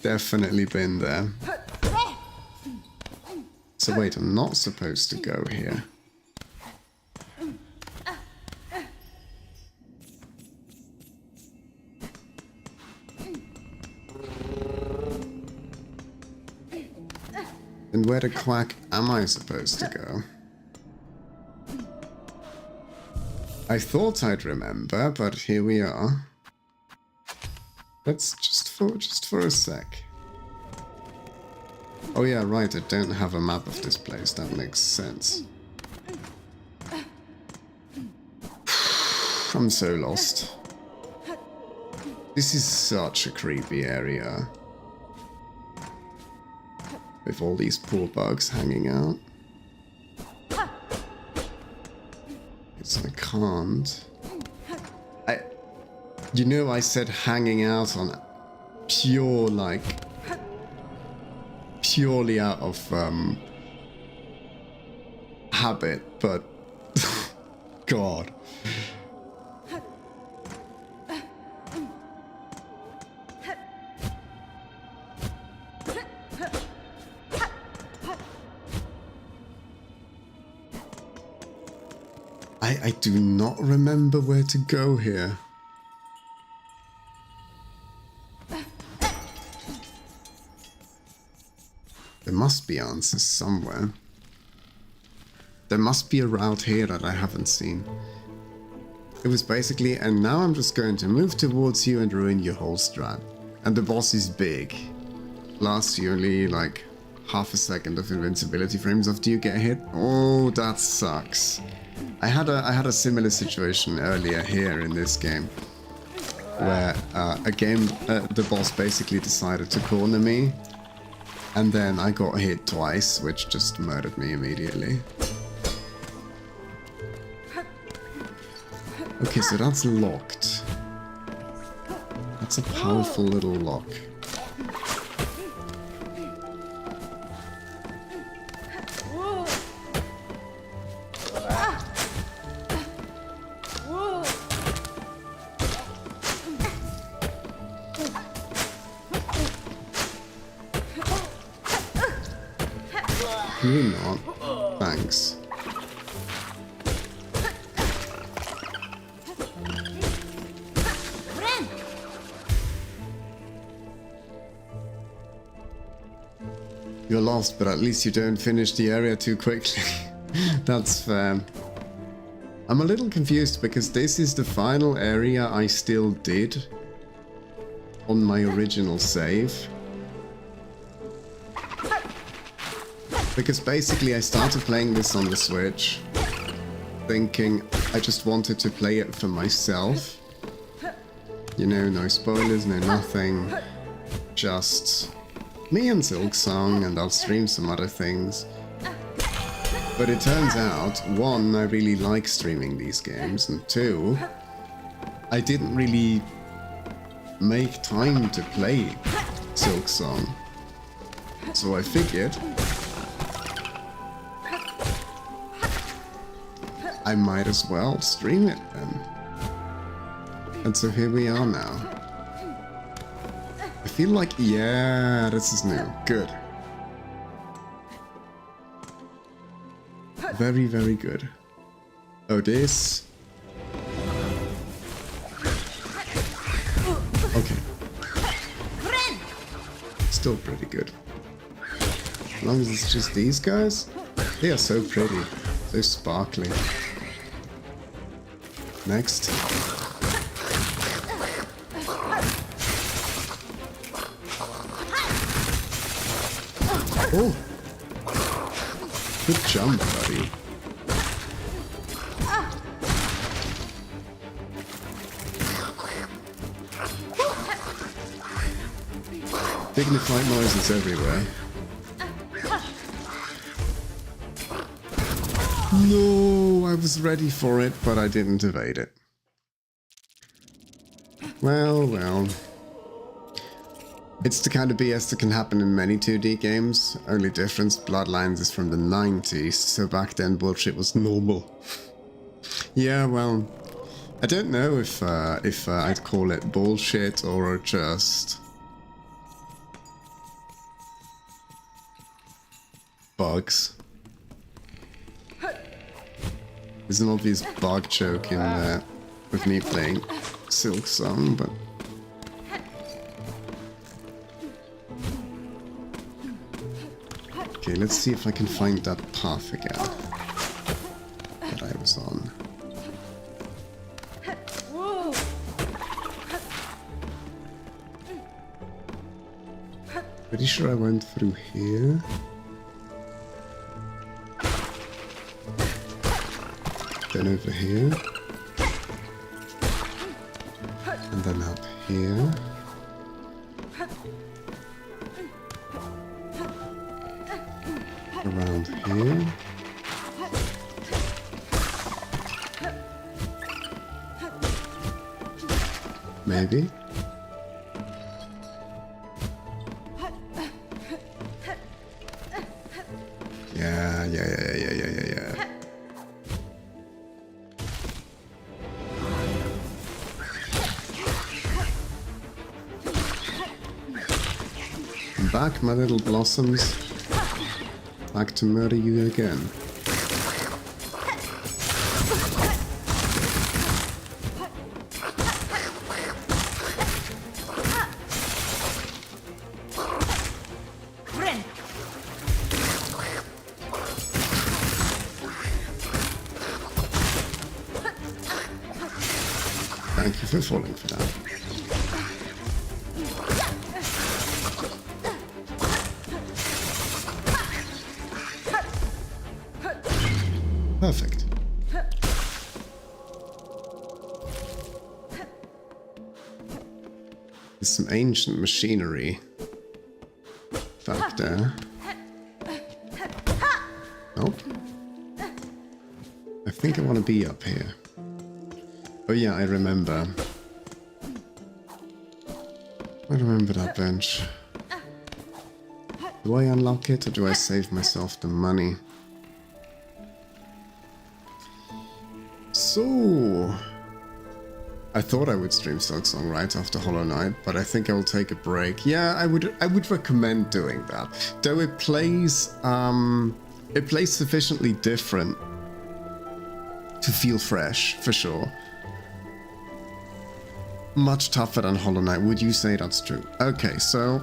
S1: Definitely been there. So wait, I'm not supposed to go here. And where the quack am I supposed to go? I thought I'd remember, but here we are. Let's just for a sec. Oh yeah, right, I don't have a map of this place, that makes sense. I'm so lost. This is such a creepy area. With all these poor bugs hanging out. So I can't. You know, I said hanging out on pure, like, purely out of habit, but God. I do not remember where to go here. There must be answers somewhere. There must be a route here that I haven't seen. It was basically, and now I'm just going to move towards you and ruin your whole strat. And the boss is big. Lasts you only like half a second of invincibility frames after you get hit. Oh, that sucks. I had a similar situation earlier here in this game, where the boss basically decided to corner me, and then I got hit twice, which just murdered me immediately. Okay, so that's locked. That's a powerful little lock. You're not. Thanks. You're lost, but at least you don't finish the area too quickly. That's fair. I'm a little confused because this is the final area I still did on my original save. Because basically I started playing this on the Switch, thinking I just wanted to play it for myself. You know, no spoilers, no nothing. Just me and Silksong, and I'll stream some other things. But it turns out, one, I really like streaming these games, and two, I didn't really make time to play Silksong. So I figured I might as well stream it then. And so here we are now. I feel like, yeah, this is new. Good. Very, very good. Oh, this. Okay. Still pretty good. As long as it's just these guys. They are so pretty. So sparkly. Next. Oh! Good jump, buddy. Dignified noises everywhere. No, I was ready for it, but I didn't evade it. Well, well. It's the kind of BS that can happen in many 2D games. Only difference, Bloodlines is from the 90s, so back then bullshit was normal. Yeah, well, I don't know if I'd call it bullshit or just bugs. There's an obvious bug joke in there with me playing Silksong, but okay, let's see if I can find that path again that I was on. Pretty sure I went through here. Then over here. And then up here. Around here. Maybe. Yeah. I'm back, my little blossoms. Back to murder you again. Thank you for falling for that. Perfect. There's some ancient machinery back there. Nope. I think I want to be up here. Oh yeah, I remember. I remember that bench. Do I unlock it or do I save myself the money? So, I thought I would stream Silksong right after Hollow Knight, but I think I will take a break. Yeah, I would recommend doing that. Though it plays sufficiently different to feel fresh, for sure. Much tougher than Hollow Knight. Would you say that's true? Okay, so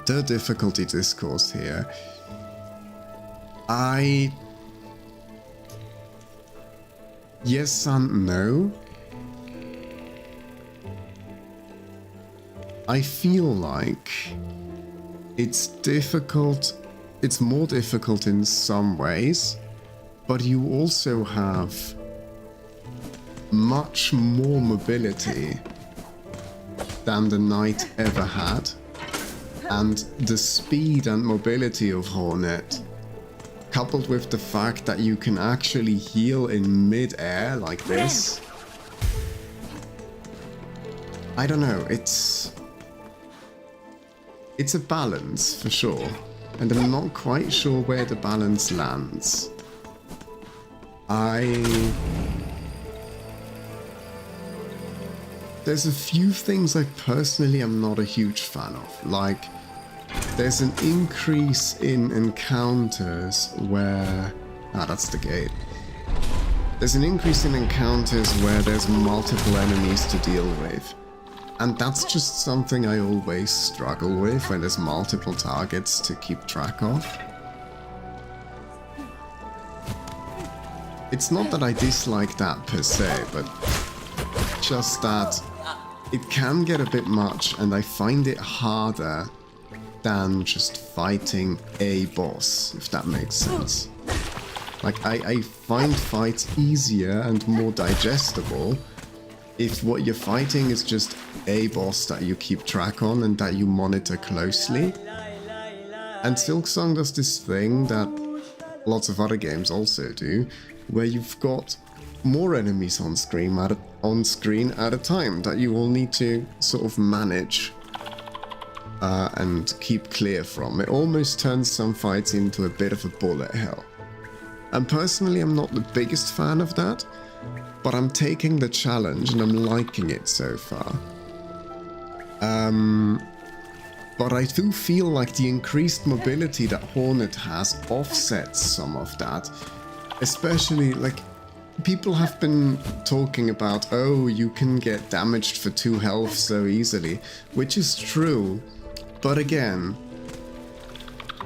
S1: the difficulty discourse here. Yes and no. I feel like it's difficult. It's more difficult in some ways, but you also have much more mobility than the knight ever had, and the speed and mobility of Hornet, coupled with the fact that you can actually heal in mid-air like this. I don't know, it's a balance for sure, and I'm not quite sure where the balance lands. there's a few things I personally am not a huge fan of. Like, there's an increase in encounters where... Ah, that's the gate. There's an increase in encounters where there's multiple enemies to deal with. And that's just something I always struggle with when there's multiple targets to keep track of. It's not that I dislike that per se, but just that it can get a bit much and I find it harder than just fighting a boss, if that makes sense. Like, I find fights easier and more digestible if what you're fighting is just a boss that you keep track on and that you monitor closely. And Silksong does this thing that lots of other games also do, where you've got more enemies on screen at a time that you all need to sort of manage and keep clear from. It almost turns some fights into a bit of a bullet hell. And personally, I'm not the biggest fan of that, but I'm taking the challenge and I'm liking it so far. But I do feel like the increased mobility that Hornet has offsets some of that. Especially, like, people have been talking about, oh, you can get damaged for 2 health so easily, which is true. But again,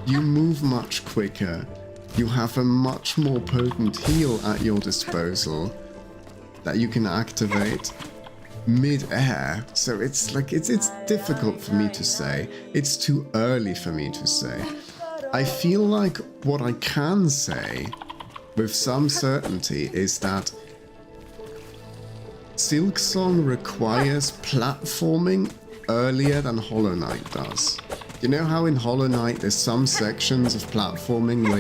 S1: you move much quicker. You have a much more potent heal at your disposal that you can activate mid-air. So it's like, it's difficult for me to say. It's too early for me to say. I feel like what I can say with some certainty is that Silksong requires platforming earlier than Hollow Knight does. You know how in Hollow Knight there's some sections of platforming where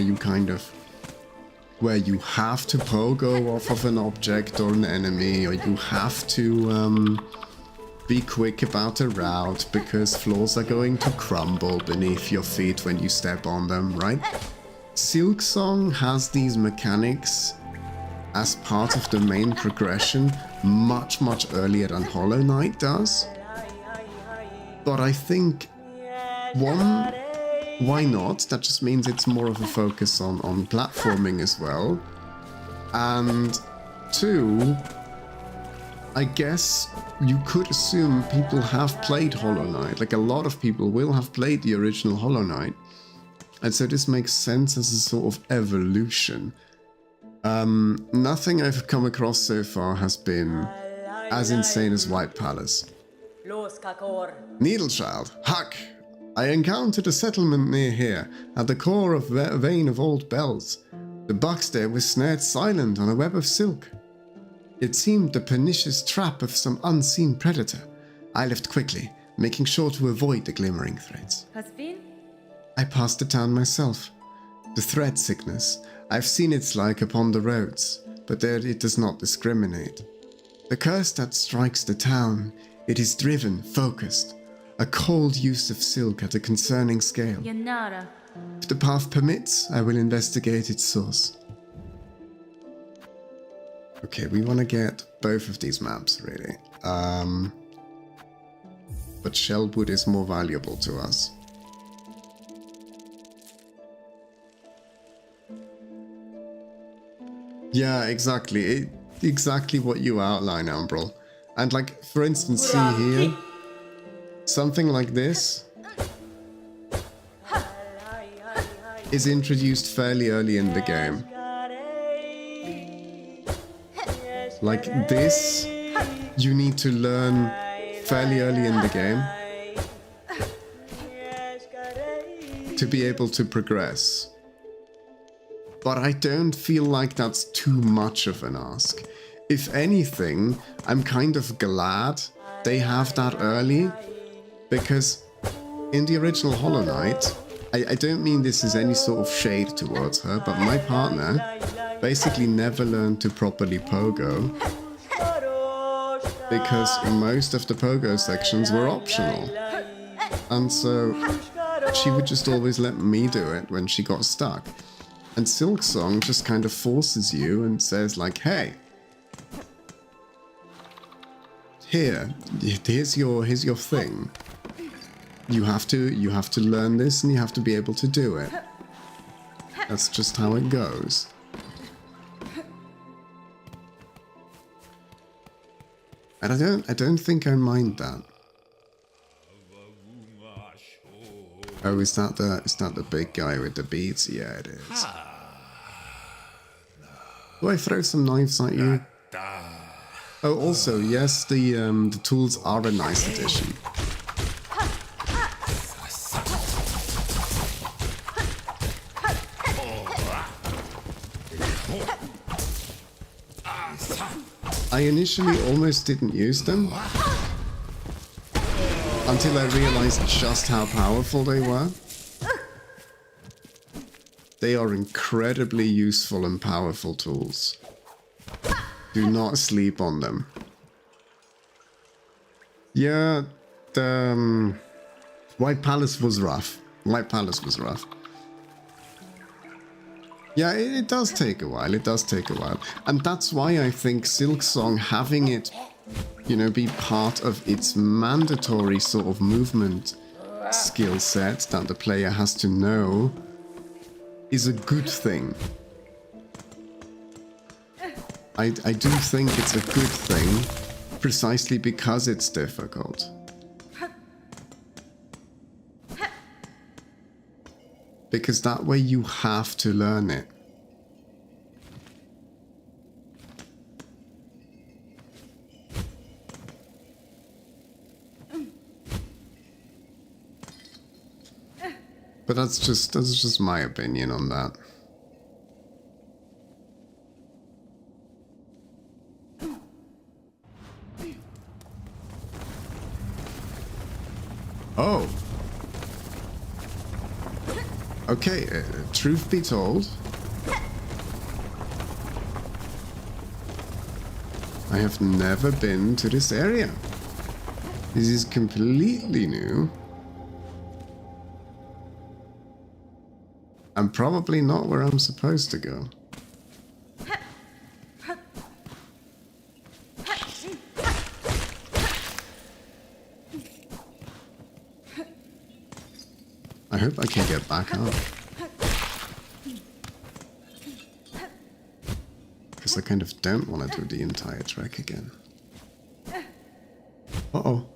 S1: you have to pogo off of an object or an enemy, or you have to be quick about a route because floors are going to crumble beneath your feet when you step on them, right? Silksong has these mechanics as part of the main progression much earlier than Hollow Knight does. But I think, one, why not? That just means it's more of a focus on platforming as well. And 2, I guess you could assume people have played Hollow Knight. Like, a lot of people will have played the original Hollow Knight. And so this makes sense as a sort of evolution. Nothing I've come across so far has been as insane as White Palace. Needlechild, Huck! I encountered a settlement near here, at the core of a vein of old bells. The bucks there were snared silent on a web of silk. It seemed the pernicious trap of some unseen predator. I left quickly, making sure to avoid the glimmering threads. I passed the town myself. The thread sickness, I've seen its like upon the roads, but there it does not discriminate. The curse that strikes the town, it is driven, focused. A cold use of silk at a concerning scale. If the path permits, I will investigate its source. Okay, we want to get both of these maps, really. But Shellwood is more valuable to us. Yeah, exactly. Exactly what you outline, Umbral. And like, for instance, see here, something like this is introduced fairly early in the game. Like this, you need to learn fairly early in the game to be able to progress. But I don't feel like that's too much of an ask. If anything, I'm kind of glad they have that early, because in the original Hollow Knight, I don't mean this as any sort of shade towards her, but my partner basically never learned to properly pogo because most of the pogo sections were optional. And so she would just always let me do it when she got stuck. And Silksong just kind of forces you and says like, hey, here's your thing. You have to learn this and you have to be able to do it. That's just how it goes. And I don't think I mind that. Oh, is that the big guy with the beads? Yeah, it is. Do I throw some knives at you? Oh, also, yes, the tools are a nice addition. I initially almost didn't use them until I realized just how powerful they were. They are incredibly useful and powerful tools. Do not sleep on them. Yeah, the White Palace was rough. White Palace was rough. Yeah, it does take a while. It does take a while. And that's why I think Silksong, having it, you know, be part of its mandatory sort of movement skill set that the player has to know, is a good thing. I do think it's a good thing, precisely because it's difficult. Because that way you have to learn it. But that's just my opinion on that. Oh. Okay, truth be told, I have never been to this area. This is completely new. And probably not where I'm supposed to go. I hope I can get back up. Because I kind of don't want to do the entire trek again. Uh-oh.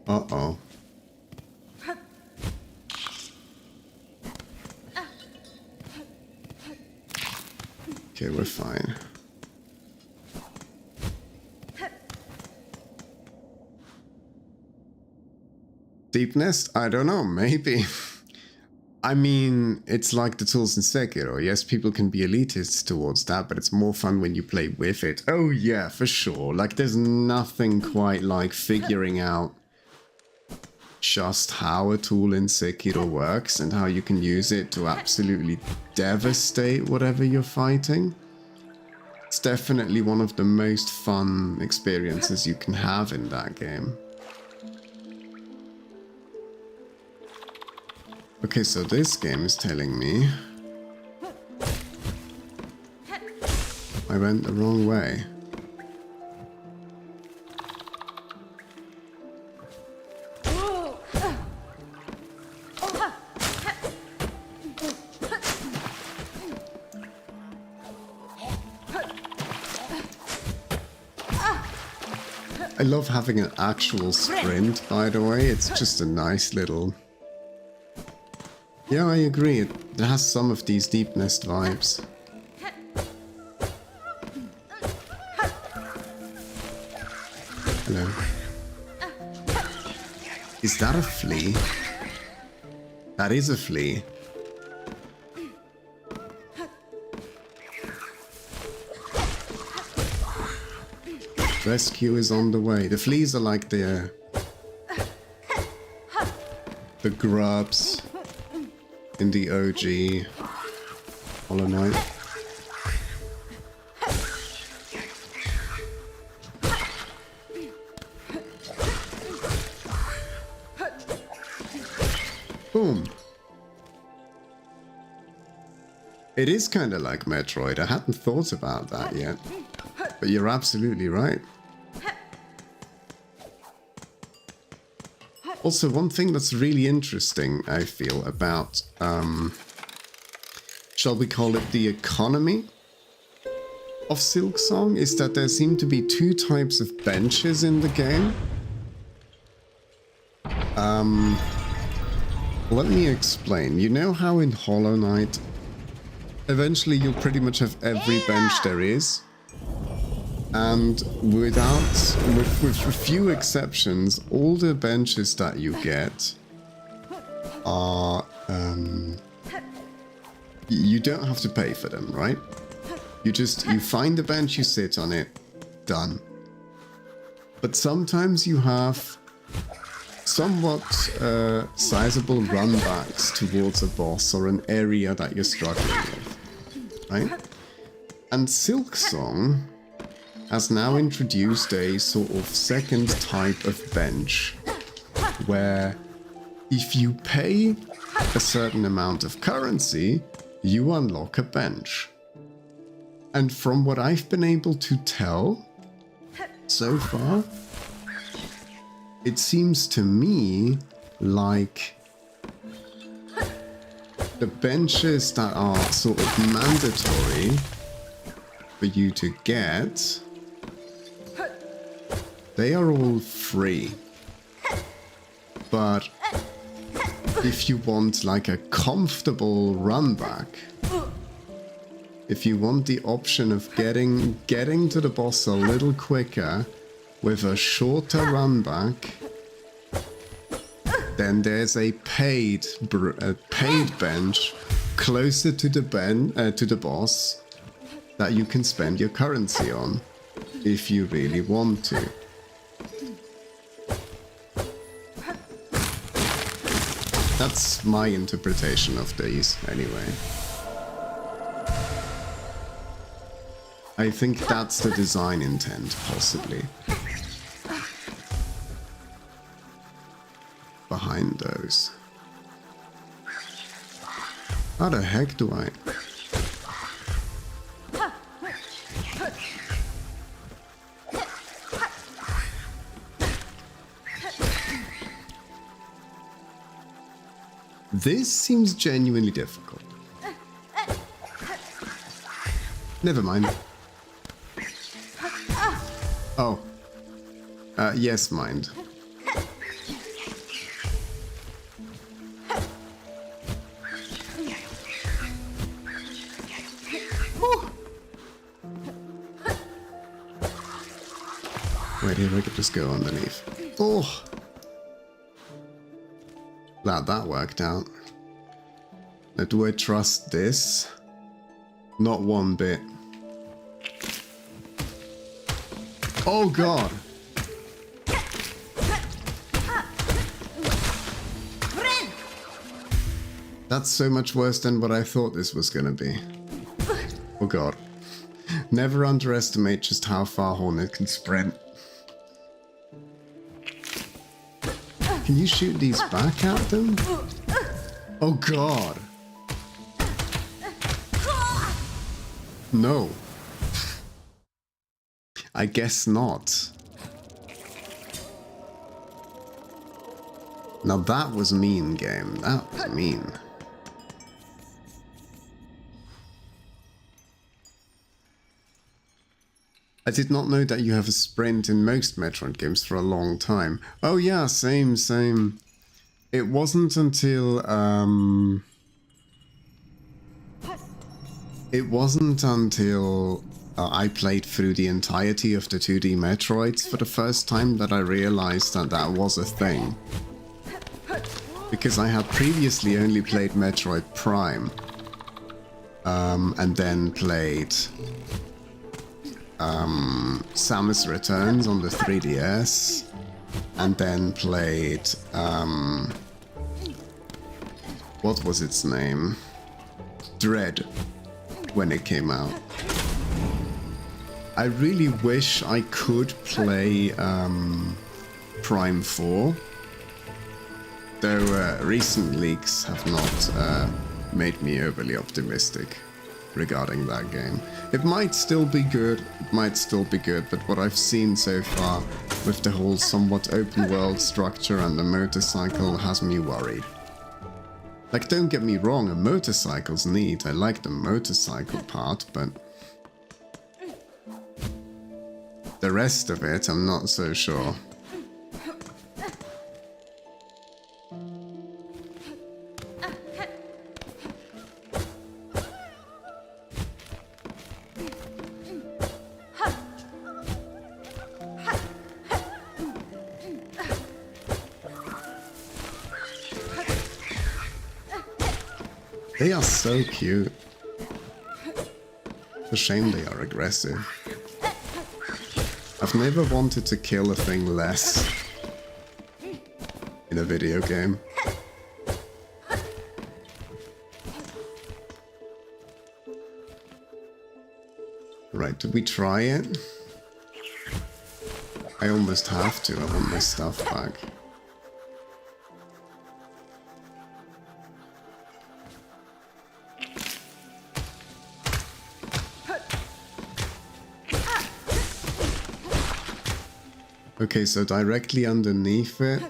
S1: Uh-oh. Okay, we're fine. Deep nest? I don't know, maybe. I mean, it's like the tools in Sekiro. Yes, people can be elitists towards that, but it's more fun when you play with it. Oh yeah, for sure. Like, there's nothing quite like figuring out just how a tool in Sekiro works and how you can use it to absolutely devastate whatever you're fighting. It's definitely one of the most fun experiences you can have in that game. Okay, so this game is telling me I went the wrong way. I love having an actual sprint, by the way. It's just a nice little... Yeah, I agree. It has some of these deep nest vibes. Hello. Is that a flea? That is a flea. Rescue is on the way. The fleas are like the grubs in the OG Hollow Knight. It is kind of like Metroid. I hadn't thought about that yet. But you're absolutely right. Also, one thing that's really interesting, I feel, about, shall we call it the economy of Silksong, is that there seem to be two types of benches in the game. Let me explain. You know how in Hollow Knight, eventually you'll pretty much have every bench there is? And with a few exceptions, all the benches that you get are, you don't have to pay for them, right? You find the bench, you sit on it, done. But sometimes you have somewhat sizable runbacks towards a boss or an area that you're struggling with, right? And Silksong has now introduced a sort of second type of bench where if you pay a certain amount of currency, you unlock a bench. And from what I've been able to tell so far, it seems to me like the benches that are sort of mandatory for you to get, they are all free. But if you want like a comfortable run back, if you want the option of getting to the boss a little quicker with a shorter run back, then there's a paid bench closer to the boss that you can spend your currency on if you really want to. That's my interpretation of these, anyway. I think that's the design intent, possibly, behind those. How the heck do I... This seems genuinely difficult. Never mind. Oh. Yes, mind. Wait, here I could just go underneath. Oh! Glad that worked out. Now, do I trust this? Not one bit. Oh god! That's so much worse than what I thought this was gonna be. Oh god. Never underestimate just how far Hornet can sprint. Can you shoot these back at them? Oh god. No. I guess not. Now that was mean, game. That was mean. I did not know that you have a sprint in most Metroid games for a long time. Oh yeah, same. It wasn't until, I played through the entirety of the 2D Metroids for the first time that I realized that that was a thing. Because I had previously only played Metroid Prime, and then played Samus Returns on the 3DS, and then played what was its name? Dread, when it came out. I really wish I could play Prime 4, though recent leaks have not made me overly optimistic. regarding that game. It might still be good, but what I've seen so far with the whole somewhat open world structure and the motorcycle has me worried. Like, don't get me wrong, a motorcycle's neat, I like the motorcycle part, but the rest of it, I'm not so sure. They are so cute. It's a shame they are aggressive. I've never wanted to kill a thing less in a video game. Right, did we try it? I almost have to, I want my stuff back. Okay, so directly underneath it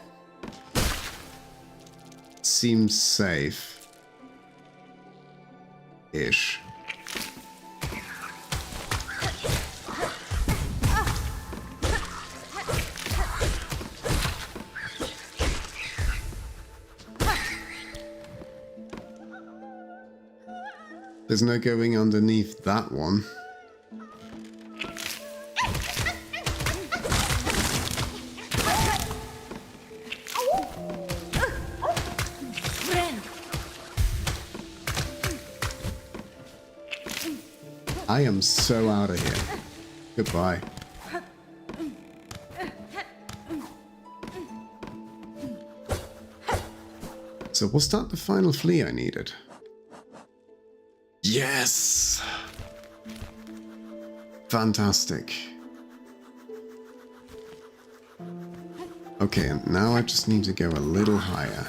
S1: seems safe-ish. There's no going underneath that one. I am so out of here. Goodbye. So was that the final flea I needed? Yes! Fantastic. Okay, and now I just need to go a little higher.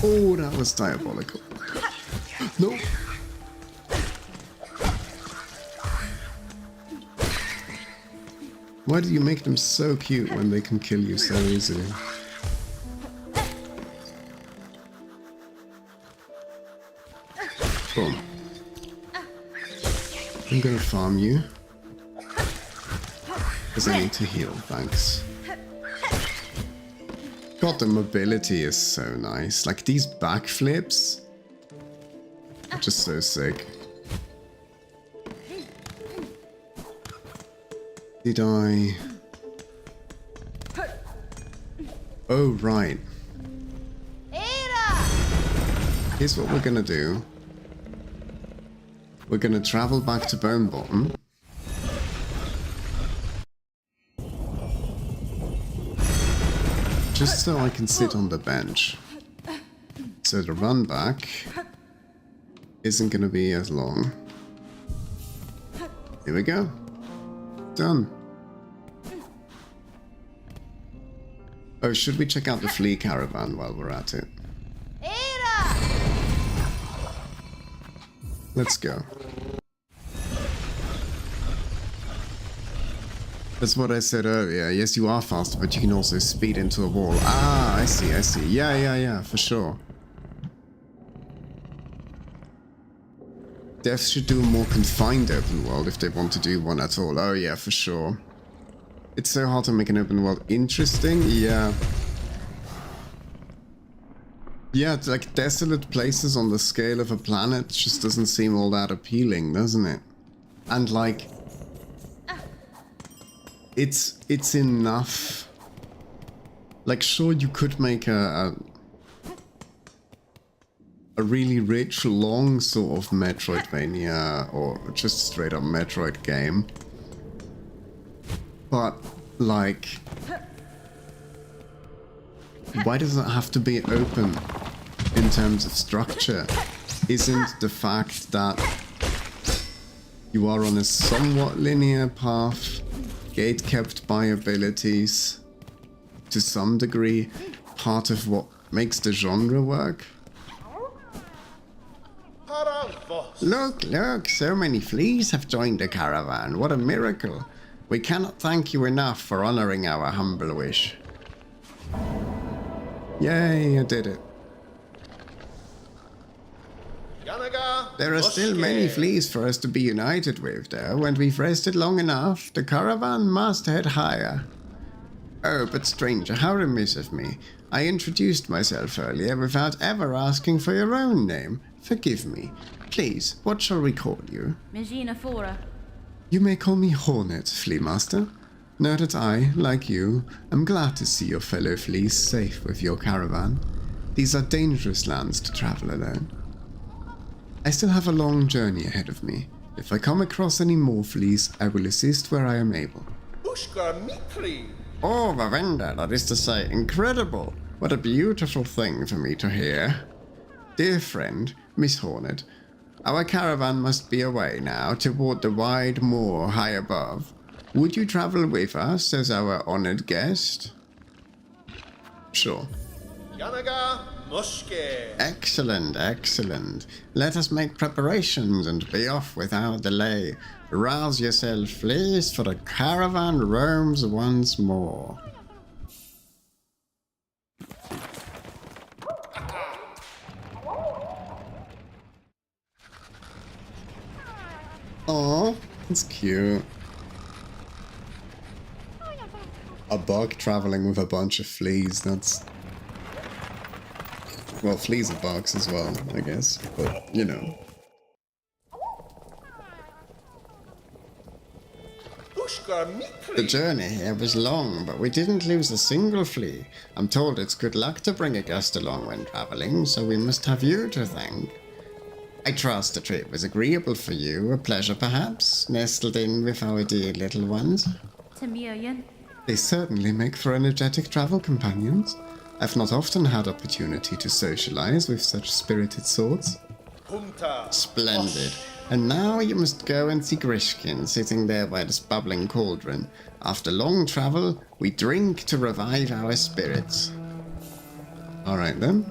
S1: Oh, that was diabolical. No! Why do you make them so cute when they can kill you so easily? Boom. I'm gonna farm you. Because I need to heal, thanks. God, the mobility is so nice. Like, these backflips are just so sick. Did I... Oh, right. Here's what we're gonna do. We're gonna travel back to Bone Bottom. Just so I can sit on the bench. So the run back isn't gonna be as long. Here we go. Done. Oh, should we check out the flea caravan while we're at it? Let's go. That's what I said earlier. Yes, you are faster, but you can also speed into a wall. Ah, I see, I see. Yeah, for sure. Devs should do a more confined open world if they want to do one at all. Oh yeah, for sure. It's so hard to make an open world interesting. Yeah. Yeah, it's like desolate places on the scale of a planet just doesn't seem all that appealing, doesn't it? And like, it's enough. Like, sure, you could make a really rich, long sort of Metroidvania or just straight up Metroid game. But, like, why does it have to be open in terms of structure? Isn't the fact that you are on a somewhat linear path, gate-kept by abilities, to some degree, part of what makes the genre work?
S4: Look, look, so many fleas have joined the caravan. What a miracle. We cannot thank you enough for honoring our humble wish.
S1: Yay, I did it.
S4: There are still many fleas for us to be united with, though. When we've rested long enough, the caravan must head higher. Oh, but stranger, how remiss of me. I introduced myself earlier without ever asking for your own name. Forgive me. Please, what shall we call you?
S2: Magina Fora.
S1: You may call me Hornet, Flea Master. Know that I, like you, am glad to see your fellow fleas safe with your caravan. These are dangerous lands to travel alone. I still have a long journey ahead of me. If I come across any more fleas, I will assist where I am able.
S4: Oh, Lavender, that is to say, incredible. What a beautiful thing for me to hear. Dear friend, Miss Hornet, our caravan must be away now toward the wide moor high above. Would you travel with us as our honored guest?
S1: Sure.
S4: Excellent, excellent. Let us make preparations and be off without delay. Rouse yourself, fleas, for the caravan roams once more.
S1: Aw, that's cute. A bug traveling with a bunch of fleas, that's... Well, fleas are bugs as well, I guess, but, you know.
S4: The journey here was long, but we didn't lose a single flea. I'm told it's good luck to bring a guest along when traveling, so we must have you to thank. I trust the trip was agreeable for you, a pleasure perhaps, nestled in with our dear little ones.
S2: Tamilian.
S1: They certainly make for energetic travel companions. I've not often had opportunity to socialize with such spirited sorts.
S4: Splendid. And now you must go and see Grishkin sitting there by this bubbling cauldron. After long travel, we drink to revive our spirits.
S1: Alright then.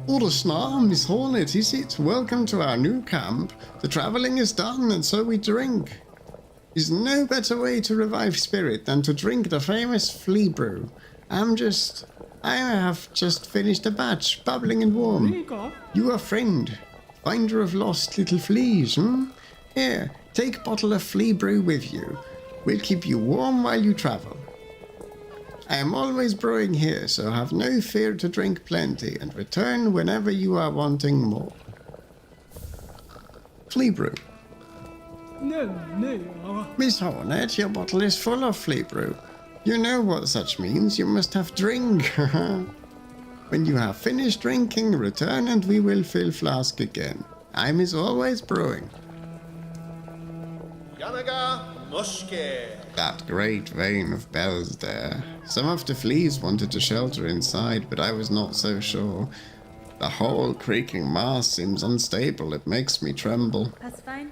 S4: Ordersnar, Miss Hornet, is it? Welcome to our new camp. The travelling is done, and so we drink. There's no better way to revive spirit than to drink the famous flea brew. I have just finished a batch, bubbling and warm. You are friend, finder of lost little fleas, Here, take bottle of flea brew with you. We'll keep you warm while you travel. I am always brewing here, so have no fear to drink plenty, and return whenever you are wanting more.
S1: Flea brew.
S4: Miss Hornet, your bottle is full of flea brew. You know what such means, you must have drink. When you have finished drinking, return and we will fill flask again. I'm as always brewing. That great vein of bells there. Some of the fleas wanted to shelter inside, but I was not so sure. The whole creaking mass seems unstable, it makes me tremble.
S2: That's fine.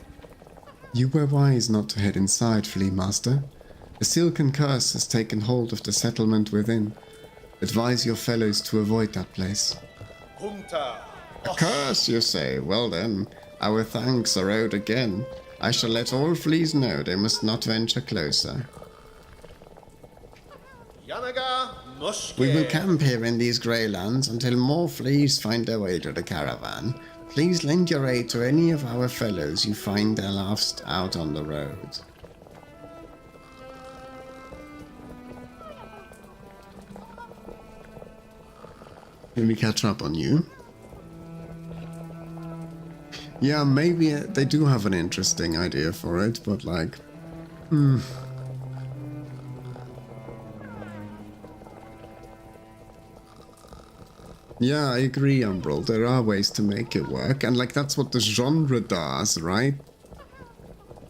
S1: You were wise not to head inside, Flea Master. A silken curse has taken hold of the settlement within. Advise your fellows to avoid that place.
S4: A curse, you say? Well then, our thanks are owed again. I shall let all fleas know they must not venture closer. We will camp here in these grey lands until more fleas find their way to the caravan. Please lend your aid to any of our fellows you find are lost out on the road.
S1: Let me catch up on you. Yeah, maybe they do have an interesting idea for it, but like... Yeah, I agree, Umbral. There are ways to make it work, and like that's what the genre does, right?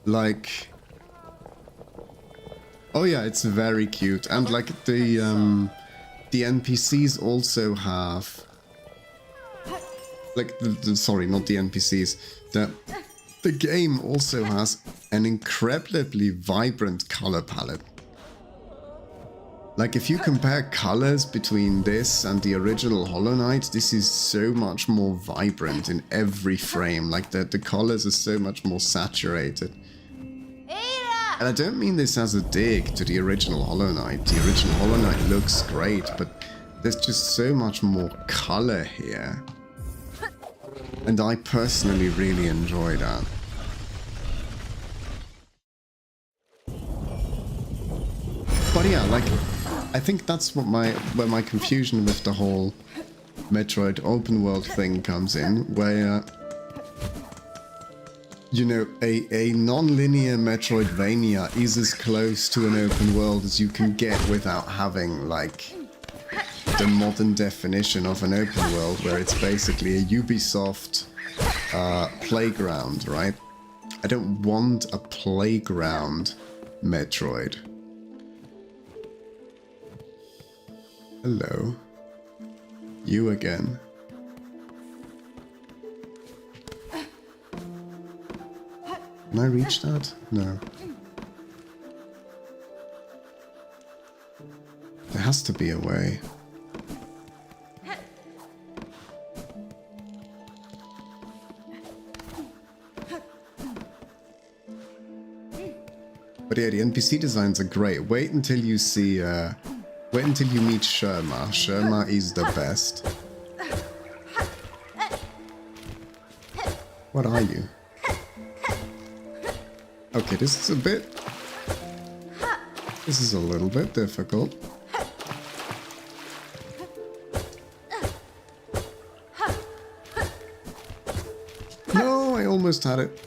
S1: Like... Oh yeah, it's very cute, and like the NPCs also have... Like, sorry, not the NPCs. The game also has an incredibly vibrant color palette.
S4: Like, if you compare colors between this and the original Hollow Knight, this is so much more vibrant in every frame. Like, the colors are so much more saturated. And I don't mean this as a dig to the original Hollow Knight. The original Hollow Knight looks great, but there's just so much more color here. And I personally really enjoy that. But yeah, like, I think that's what where my confusion with the whole Metroid open world thing comes in, where, you know, a non-linear Metroidvania is as close to an open world as you can get without having, like, the modern definition of an open world, where it's basically a Ubisoft playground, right? I don't want a playground Metroid. Hello. You again. Can I reach that? No. There has to be a way. But yeah, the NPC designs are great. Wait until you see, wait until you meet Sherma. Sherma is the best. What are you? Okay, this is a bit... This is a little bit difficult. No, I almost had it.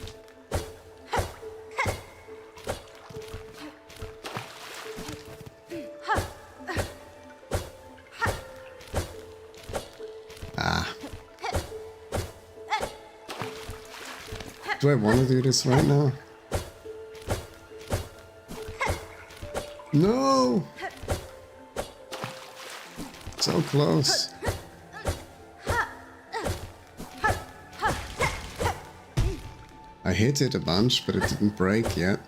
S4: Do I want to do this right now? No! So close. I hit it a bunch, but it didn't break yet.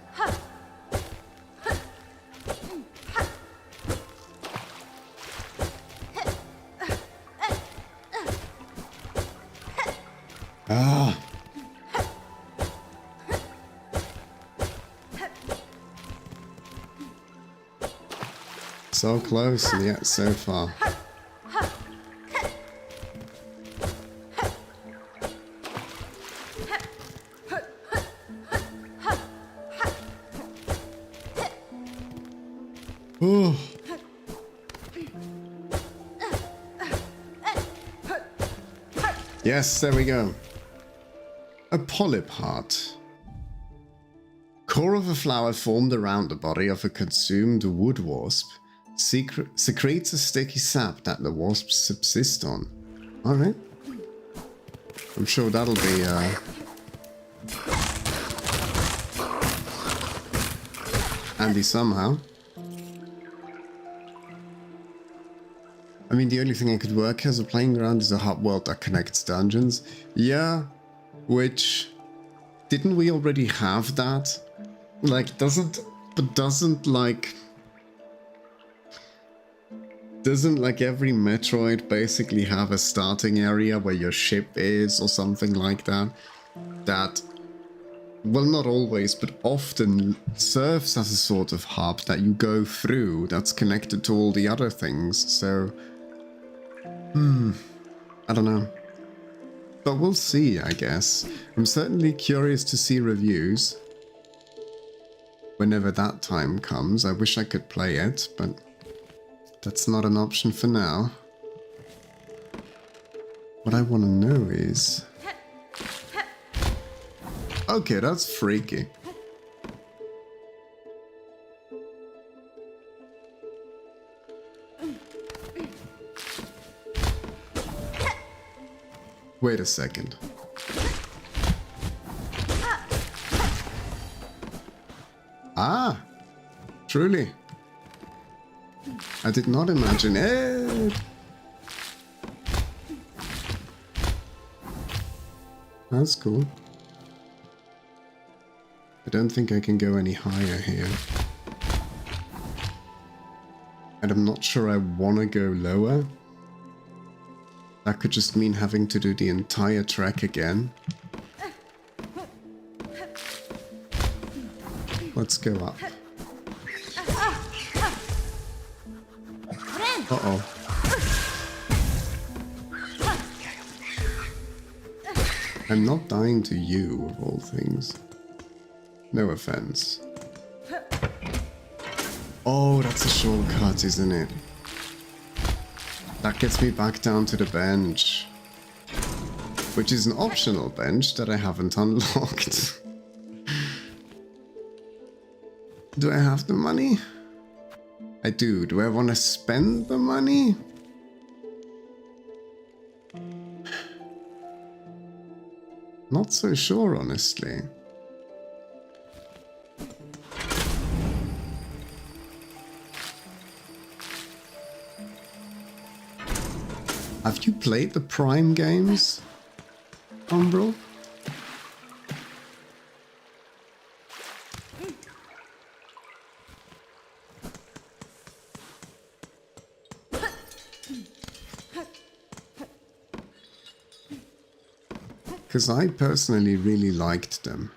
S4: Ah! So close and yet so far. Oh. Yes, there we go. A polyp heart. Core of a flower formed around the body of a consumed wood wasp secretes a sticky sap that the wasps subsist on. Alright. I'm sure that'll be handy somehow. I mean, the only thing I could work as a playing ground is a hub world that connects dungeons. Yeah, which... Didn't we already have that? Like, doesn't like every Metroid basically have a starting area where your ship is or something like that? That, well, not always, but often serves as a sort of hub that you go through that's connected to all the other things, so... I don't know. But we'll see, I guess. I'm certainly curious to see reviews. Whenever that time comes, I wish I could play it, but that's not an option for now. What I want to know is... Okay, that's freaky. Wait a second. Ah! Truly. I did not imagine it. That's cool. I don't think I can go any higher here.
S1: And I'm not sure I want to go lower. That could just mean having to do the entire trek again. Let's go up. Uh-oh. I'm not dying to you, of all things. No offense. Oh, that's a shortcut, isn't it? That gets me back down to the bench. Which is an optional bench that I haven't unlocked. Do I have the money? I do. Do I want to spend the money? Not so sure, honestly. Have you played the Prime games, Umbral? Because I personally really liked them.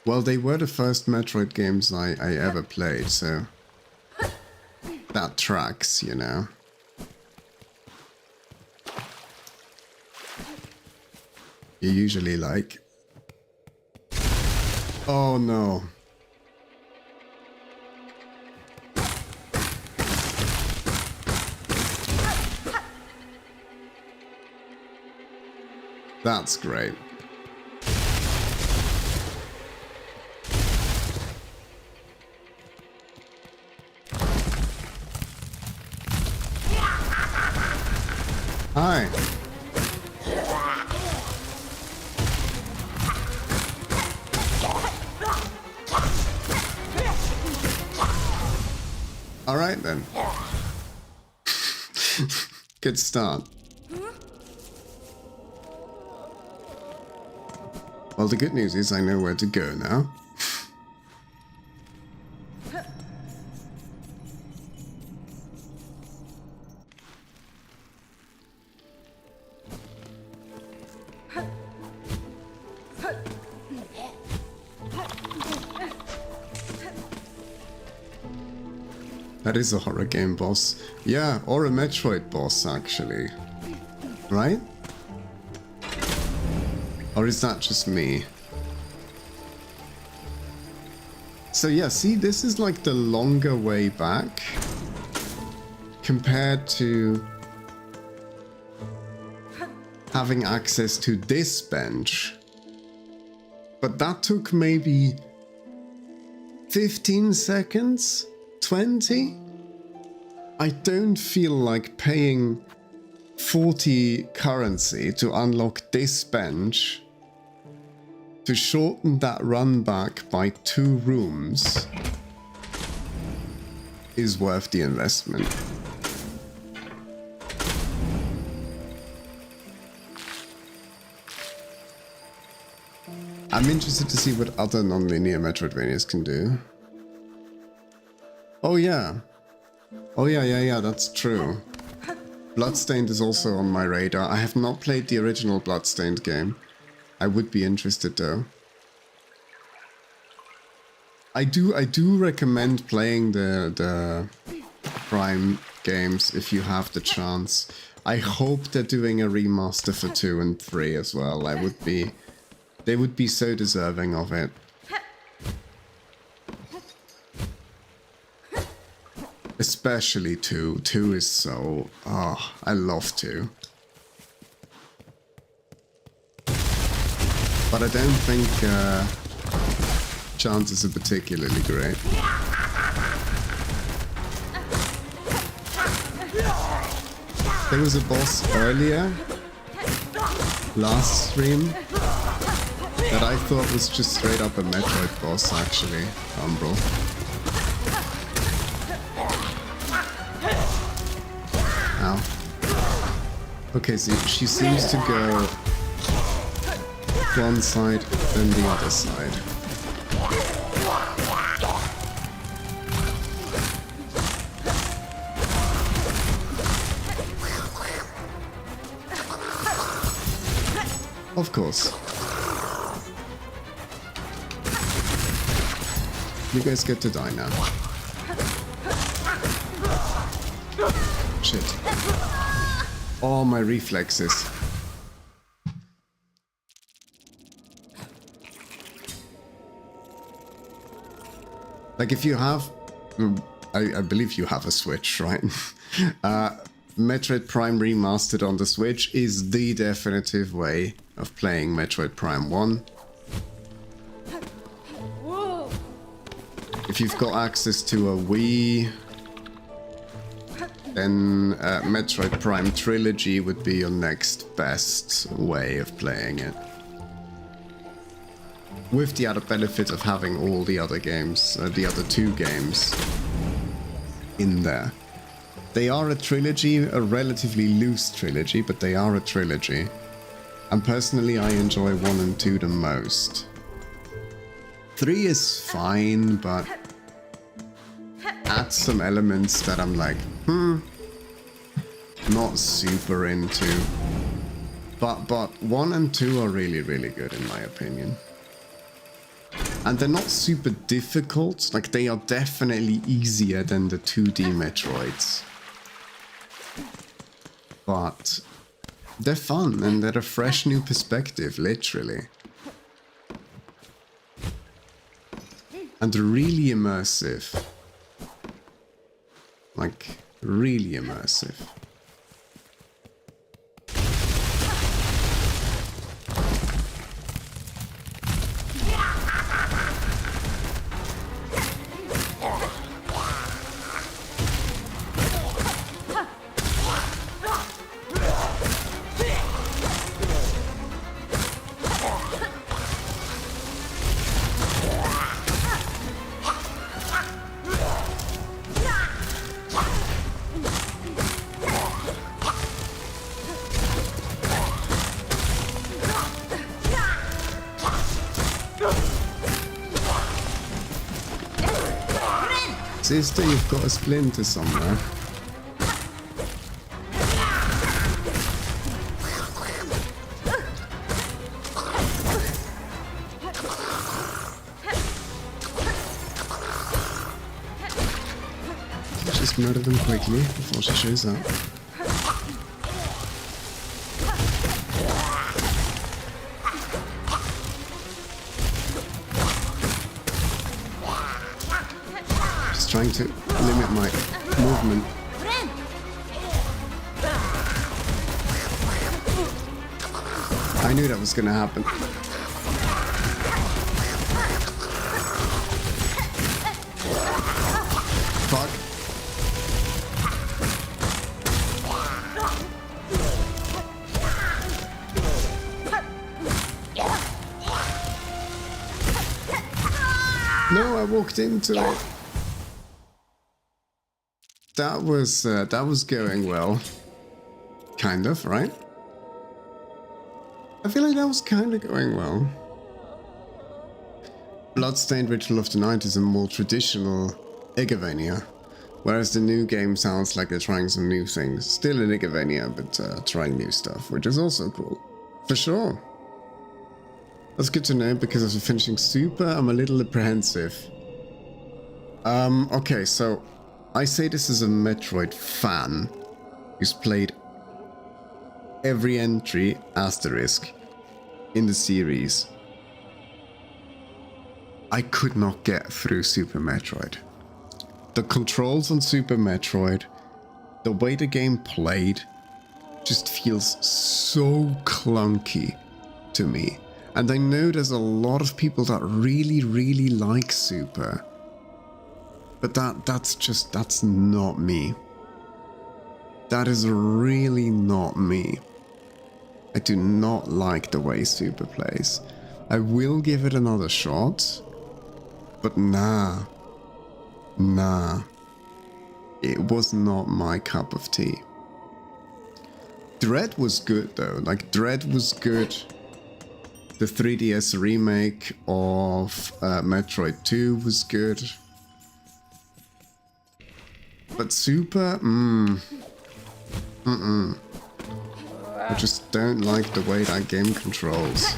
S1: Well, they were the first Metroid games I ever played, so that tracks, you know. You usually like... Oh no. That's great. Hi. All right then. Good start. Well, the good news is I know where to go now. That is a horror game boss. Yeah, or a Metroid boss, actually. Right? Or is that just me? So yeah, see, this is like the longer way back compared to having access to this bench. But that took maybe 15 seconds? 20? I don't feel like paying 40 currency to unlock this bench to shorten that run back by 2 rooms is worth the investment. I'm interested to see what other non-linear Metroidvanias can do. Oh yeah. Oh yeah, that's true. Bloodstained is also on my radar. I have not played the original Bloodstained game. I would be interested though. I do recommend playing the Prime games if you have the chance. I hope they're doing a remaster for 2 and 3 as well. They would be so deserving of it. Especially 2. 2 is so... Oh, I love 2. But I don't think chances are particularly great. There was a boss earlier, last stream, that I thought was just straight up a Metroid boss actually, Umbral. Ow. Okay, so she seems to go one side, then the other side. Of course. You guys get to die now. Shit. Oh, my reflexes. Like if you have... I believe you have a Switch, right? Metroid Prime Remastered on the Switch is the definitive way of playing Metroid Prime 1. If you've got access to a Wii, then Metroid Prime Trilogy would be your next best way of playing it. With the added benefit of having all the other games, the other two games, in there. They are a trilogy, a relatively loose trilogy, but they are a trilogy. And personally, I enjoy 1 and 2 the most. 3 is fine, but adds some elements that I'm like, not super into. But 1 and 2 are really, really good in my opinion. And they're not super difficult, like they are definitely easier than the 2D Metroids. But they're fun and they're a fresh new perspective, literally. And really immersive. Like, really immersive. Sister, you've got a splinter somewhere. Just murder them quickly before she shows up. Trying to limit my movement. I knew that was gonna happen. Fuck. No, I walked into it. That was going well. Kind of, right? I feel like that was kind of going well. Bloodstained Ritual of the Night is a more traditional Igavania, whereas the new game sounds like they're trying some new things. Still an Igavania, but trying new stuff, which is also cool. For sure. That's good to know, because after finishing Super, I'm a little apprehensive. Okay, so I say this as a Metroid fan who's played every entry asterisk in the series. I could not get through Super Metroid. The controls on Super Metroid, the way the game played, just feels so clunky to me. And I know there's a lot of people that really, really like Super. But that's not me. That is really not me. I do not like the way Super plays. I will give it another shot, but nah. It was not my cup of tea. Dread was good though, like Dread was good. The 3DS remake of Metroid 2 was good. But Super, I just don't like the way that game controls.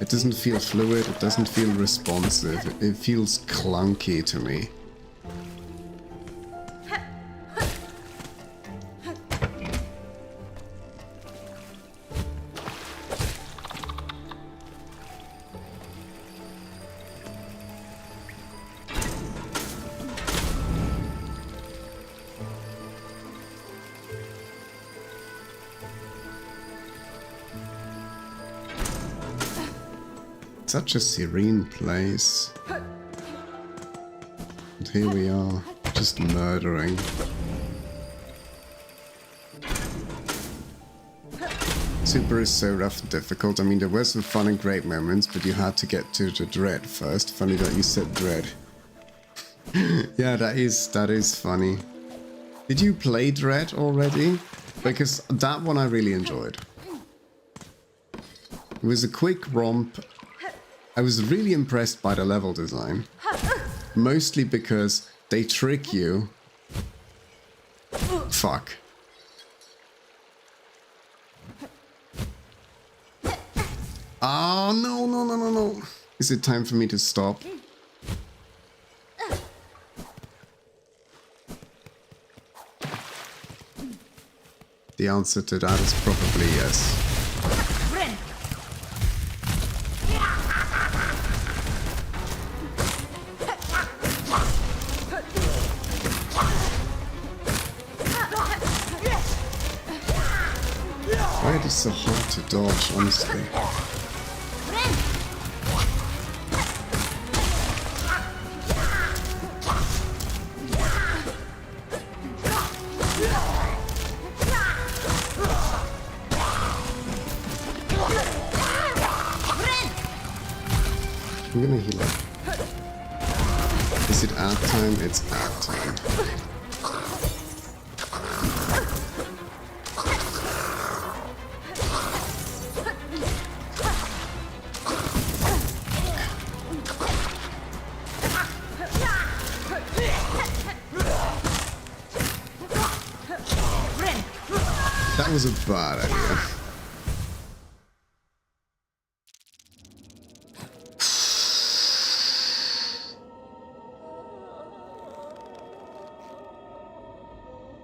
S1: It doesn't feel fluid, it doesn't feel responsive, it feels clunky to me. Such a serene place. And here we are, just murdering. Super is so rough and difficult. I mean, there were some fun and great moments, but you had to get to the dread first. Funny that you said dread. Yeah, that is funny. Did you play Dread already? Because that one I really enjoyed. It was a quick romp. I was really impressed by the level design. Mostly because they trick you. Fuck. Oh, no. Is it time for me to stop? The answer to that is probably yes. Why is it so hard to dodge, honestly? I'm gonna heal up. Is it ad time? It's ad time. That was a bad idea.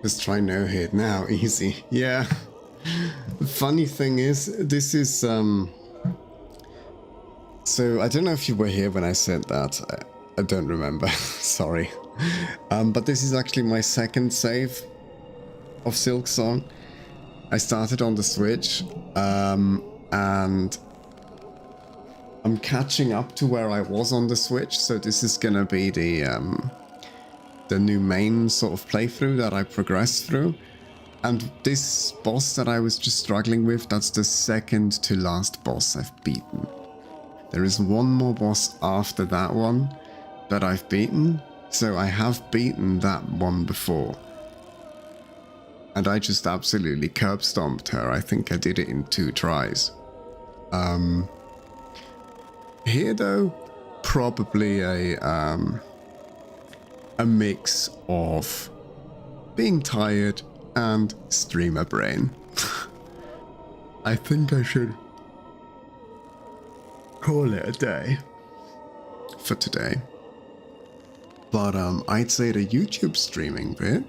S1: Just try no hit now, easy. Yeah. The funny thing is, this is so I don't know if you were here when I said that. I don't remember. Sorry. But this is actually my second save of Silksong. I started on the Switch, and I'm catching up to where I was on the Switch, so this is gonna be the new main sort of playthrough that I progressed through. And this boss that I was just struggling with, that's the second to last boss I've beaten. There is one more boss after that one that I've beaten, so I have beaten that one before. And I just absolutely curb stomped her. I think I did it in 2 tries. Here though, probably a mix of being tired and streamer brain. I think I should call it a day for today. But I'd say the YouTube streaming bit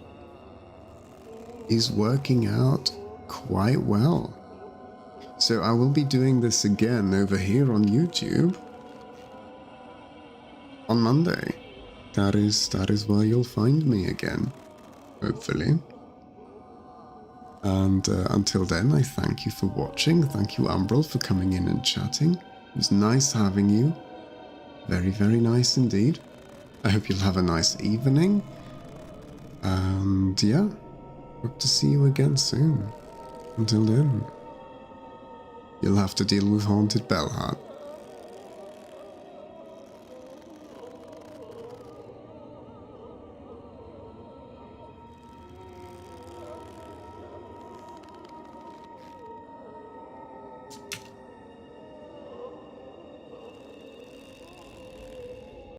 S1: is working out quite well. So I will be doing this again over here on YouTube on Monday. That is where you'll find me again, hopefully. And until then, I thank you for watching. Thank you, Umbral, for coming in and chatting. It was nice having you. Very, very nice indeed. I hope you'll have a nice evening. And yeah, hope to see you again soon. Until then, you'll have to deal with Haunted Bellheart.